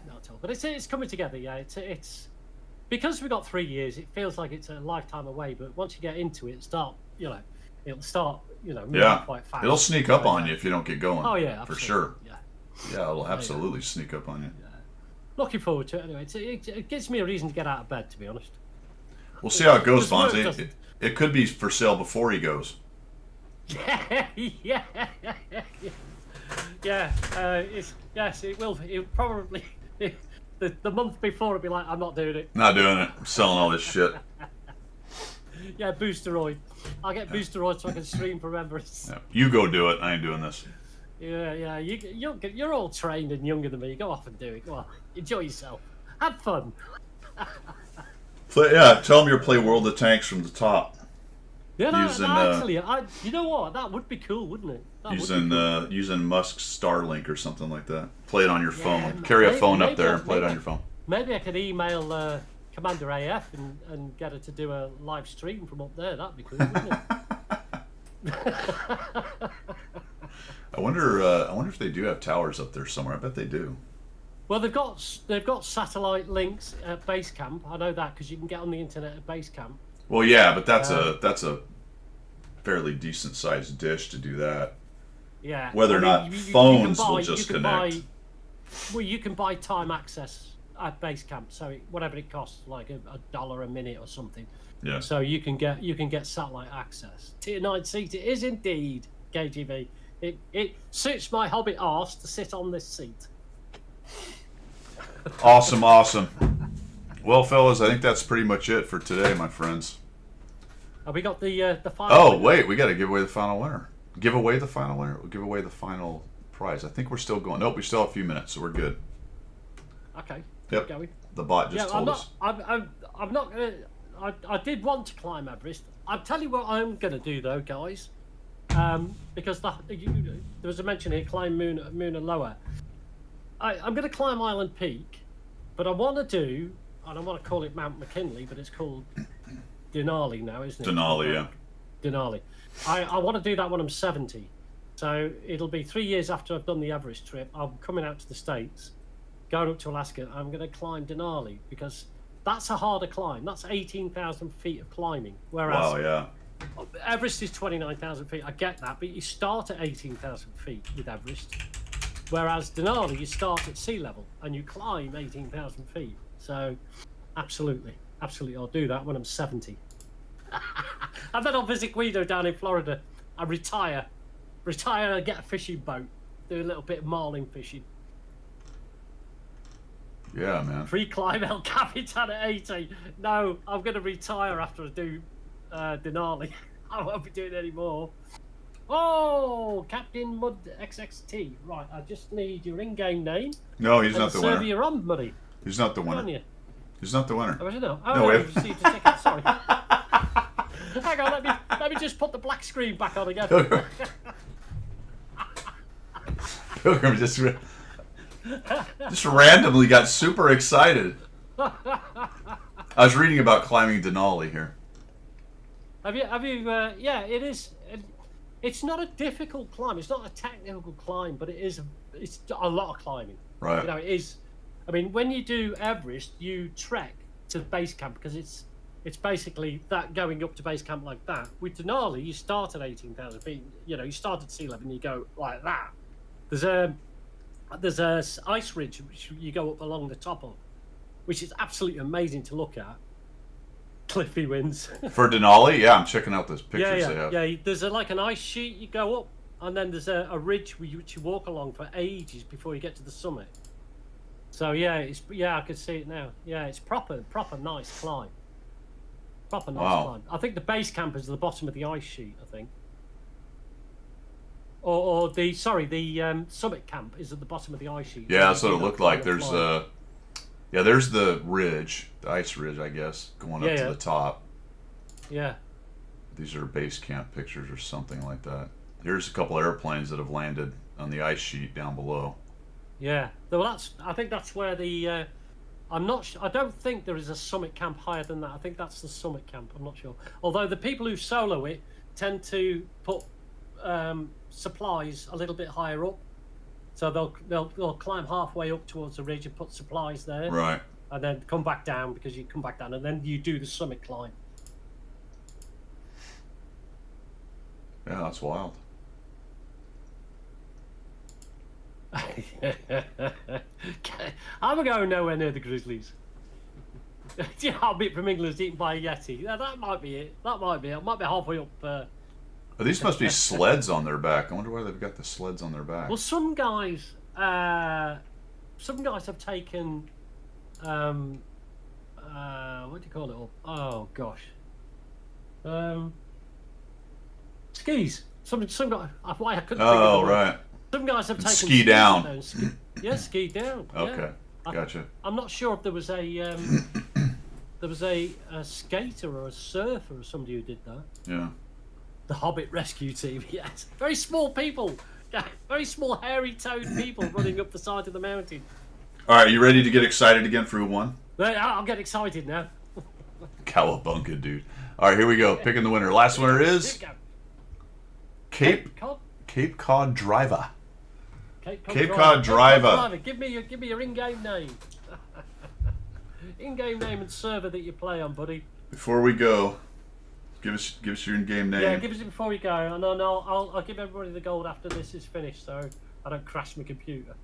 Not at all. But it's coming together. Yeah. It's because we got 3 years. It feels like it's a lifetime away. But once you get into it, it'll start. Moving quite fast. It'll sneak up on you if you don't get going. Oh yeah, for absolutely. sure. Yeah. Yeah, it'll absolutely sneak up on you. Looking forward to it anyway. It gives me a reason to get out of bed, to be honest. We'll see how it goes, This work Bonzi. doesn't- It could be for sale before he goes. Yeah. It will. It probably the month before it'll be like, I'm not doing it. Not doing it. I'm selling all this shit. Yeah, boosteroid. I'll get boosteroid so I can stream from Everest. Yeah. You go do it. I ain't doing this. Yeah. You're all trained and younger than me. Go off and do it. Go on. Enjoy yourself. Have fun. Tell them you're play World of Tanks from the top. Yeah, no, Using, actually, you know what? That would be cool, wouldn't it? That would be cool. Using Musk's Starlink or something like that. Play it on your phone. Yeah, Carry a maybe- phone up maybe there I- and play it maybe on your phone. Maybe I could email Commander AF and get her to do a live stream from up there. That'd be cool, wouldn't it? I wonder if they do have towers up there somewhere. I bet they do. Well, they've got satellite links at base camp. I know that because you can get on the internet at base camp. Well, yeah, but that's a fairly decent sized dish to do that. Yeah. Whether or not you phones can will buy- just you can connect. You can buy time access at base camp, so whatever it costs, like $1 a minute or something. Yeah. So you can get satellite access. Tier 9 seat it is indeed, KGB. It suits my hobbit arse to sit on this seat. Awesome. Well, fellas, I think that's pretty much it for today, my friends. Have we got the final? Oh, winner? wait, we got to give away the final winner. Give away the final winner? We'll give away the final prize. I think we're still going. Nope, we still have a few minutes, so we're good. Okay. Yep. Going. The bot just told us. I'm not gonna. I did want to climb Everest. I'll tell you what I'm gonna do though, guys. Because there was a mention here, climb Moon and lower. I'm gonna climb Island Peak, but I want to do, and I want to call it Mount McKinley, but it's called Denali now, isn't it? Denali, yeah. Denali. I want to do that when I'm 70. So it'll be 3 years after I've done the Everest trip. I'm coming out to the States, going up to Alaska. I'm going to climb Denali because that's a harder climb. That's 18,000 feet of climbing. Whereas Wow, yeah. Everest is 29,000 feet. I get that, but you start at 18,000 feet with Everest. Whereas Denali, you start at sea level and you climb 18,000 feet. So absolutely, I'll do that when I'm 70. And then I'll visit Guido down in Florida. I retire and get a fishing boat, do a little bit of marlin fishing. Yeah, man. Free climb El Capitan at 80. No, I'm going to retire after I do Denali. I won't be doing any more. Oh, Captain Mud XXT. Right, I just need your in-game name. No, he's and not the server winner. you're on, buddy. He's not the Good on winner. you. He's not the winner. Oh, I don't know. Oh, No, no, we you have- received a ticket. Sorry. Hang on, let me just put the black screen back on again. Pilgrim just randomly got super excited. I was reading about climbing Denali here. Have you? Yeah, it is. It's not a difficult climb. It's not a technical climb, but it is. It's a lot of climbing. Right. You know, it is. I mean, when you do Everest, you trek to base camp because it's basically that going up to base camp like that. With Denali, you start at 18,000 feet. You know, you start at sea level and you go like that. There's a ice ridge which you go up along the top of, which is absolutely amazing to look at. Cliffy wins. For Denali, yeah, I'm checking out those pictures yeah, they have. yeah. There's like an ice sheet you go up, and then there's a ridge which you walk along for ages before you get to the summit. So yeah, I can see it now. Yeah, it's proper nice climb. Proper nice Wow. climb. I think the base camp is at the bottom of the ice sheet. I think. Or the summit camp is at the bottom of the ice sheet. Yeah, that's what it looked like. Kind of There's flying. there's the ridge, the ice ridge, I guess, going up Yeah, to yeah. the top. Yeah. These are base camp pictures or something like that. Here's a couple airplanes that have landed on the ice sheet down below. Yeah, well, I think that's where the. I don't think there is a summit camp higher than that. I think that's the summit camp. I'm not sure. Although the people who solo it tend to put supplies a little bit higher up, so they'll climb halfway up towards the ridge and put supplies there, Right. and then come back down because you come back down, and then you do the summit climb. Yeah, that's wild. I'm going nowhere near the Grizzlies. Yeah, I'll be from England's eaten by a Yeti. Yeah, that might be it. That might be it. Might be halfway up. Oh, these must be sleds on their back. I wonder why they've got the sleds on their back. Well, some guys have taken, what do you call it? Oh gosh, skis. Some guy. Why I couldn't. think of Oh, the word. right. Some guys have taken Ski skis down. and ski down. Yeah. Okay, gotcha. I'm not sure if there was a skater or a surfer or somebody who did that. Yeah. The Hobbit rescue team, yes. Very small people. Very small, hairy-toed people running up the side of the mountain. All right, you ready to get excited again for who won? I'll get excited now. Cowabunga, dude. All right, here we go. Picking the winner. Last winner is Here we go. Cape Cod Driver. Cape Cod Driver. Give me your in-game name. In-game name and server that you play on, buddy. Before we go, give us your in-game name. Yeah, give us it before we go, and then I'll give everybody the gold after this is finished, so I don't crash my computer.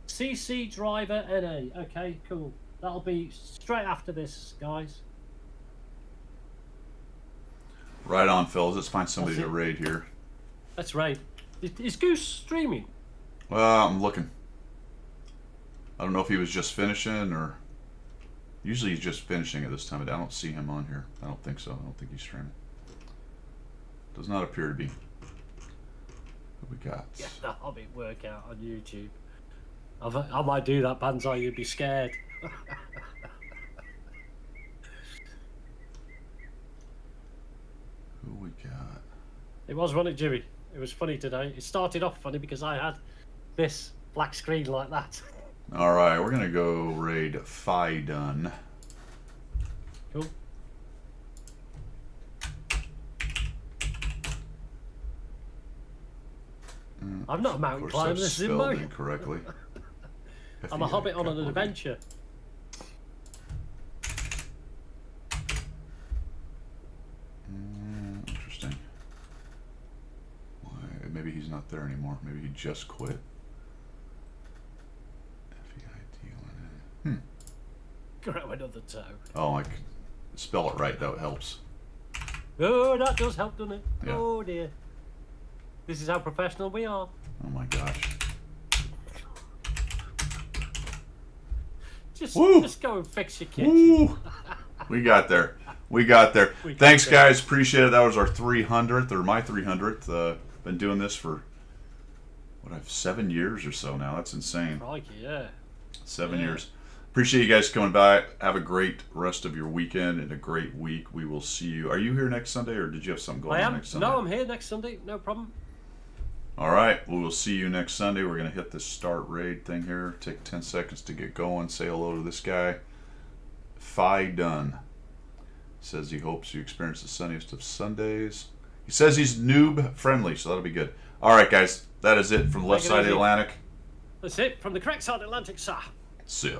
CC Driver NA. Okay, cool. That'll be straight after this, guys. Right on, fellas. Let's find somebody That's to it. raid here. That's right. Is Goose streaming? Well, I'm looking. I don't know if he was just finishing or. Usually he's just finishing at this time of day. I don't see him on here. I don't think so. I don't think he's streaming. Does not appear to be. What we got? Yeah, the Hobbit workout on YouTube. I might do that, Banzai. You'd be scared. Who we got? It was funny, Jimmy. It was funny today. It started off funny because I had this black screen like that. All right, we're gonna go raid Fidun. Cool. I'm not a Of mountain course, climber, I've this is spelled Zimbo. incorrectly. I'm a hobbit on an adventure. Interesting. Why? Maybe he's not there anymore. Maybe he just quit. F-E-I-D-U-N-A. Grow another toe. Oh, I could spell it right. That helps. Oh, that does help, doesn't it? Yeah. Oh dear. This is how professional we are. Oh my gosh. Just Woo! go and fix your kitchen. Woo! We got there. We got there. We got Thanks, there. guys. Appreciate it. That was our 300th, or my 300th. Been doing this for, 7 years or so now. That's insane. Crikey, yeah. 7 Yeah. years. Appreciate you guys coming by. Have a great rest of your weekend and a great week. We will see you. Are you here next Sunday, or did you have something going I on am. next Sunday? No, I'm here next Sunday. No problem. All right. We will see you next Sunday. We're going to hit this start raid thing here. Take 10 seconds to get going. Say hello to this guy. Phi Dunn. Says he hopes you experience the sunniest of Sundays. He says he's noob friendly, so that'll be good. All right, guys. That is it from the left Take it side of the easy. Atlantic. That's it from the correct side of the Atlantic, sir. See ya.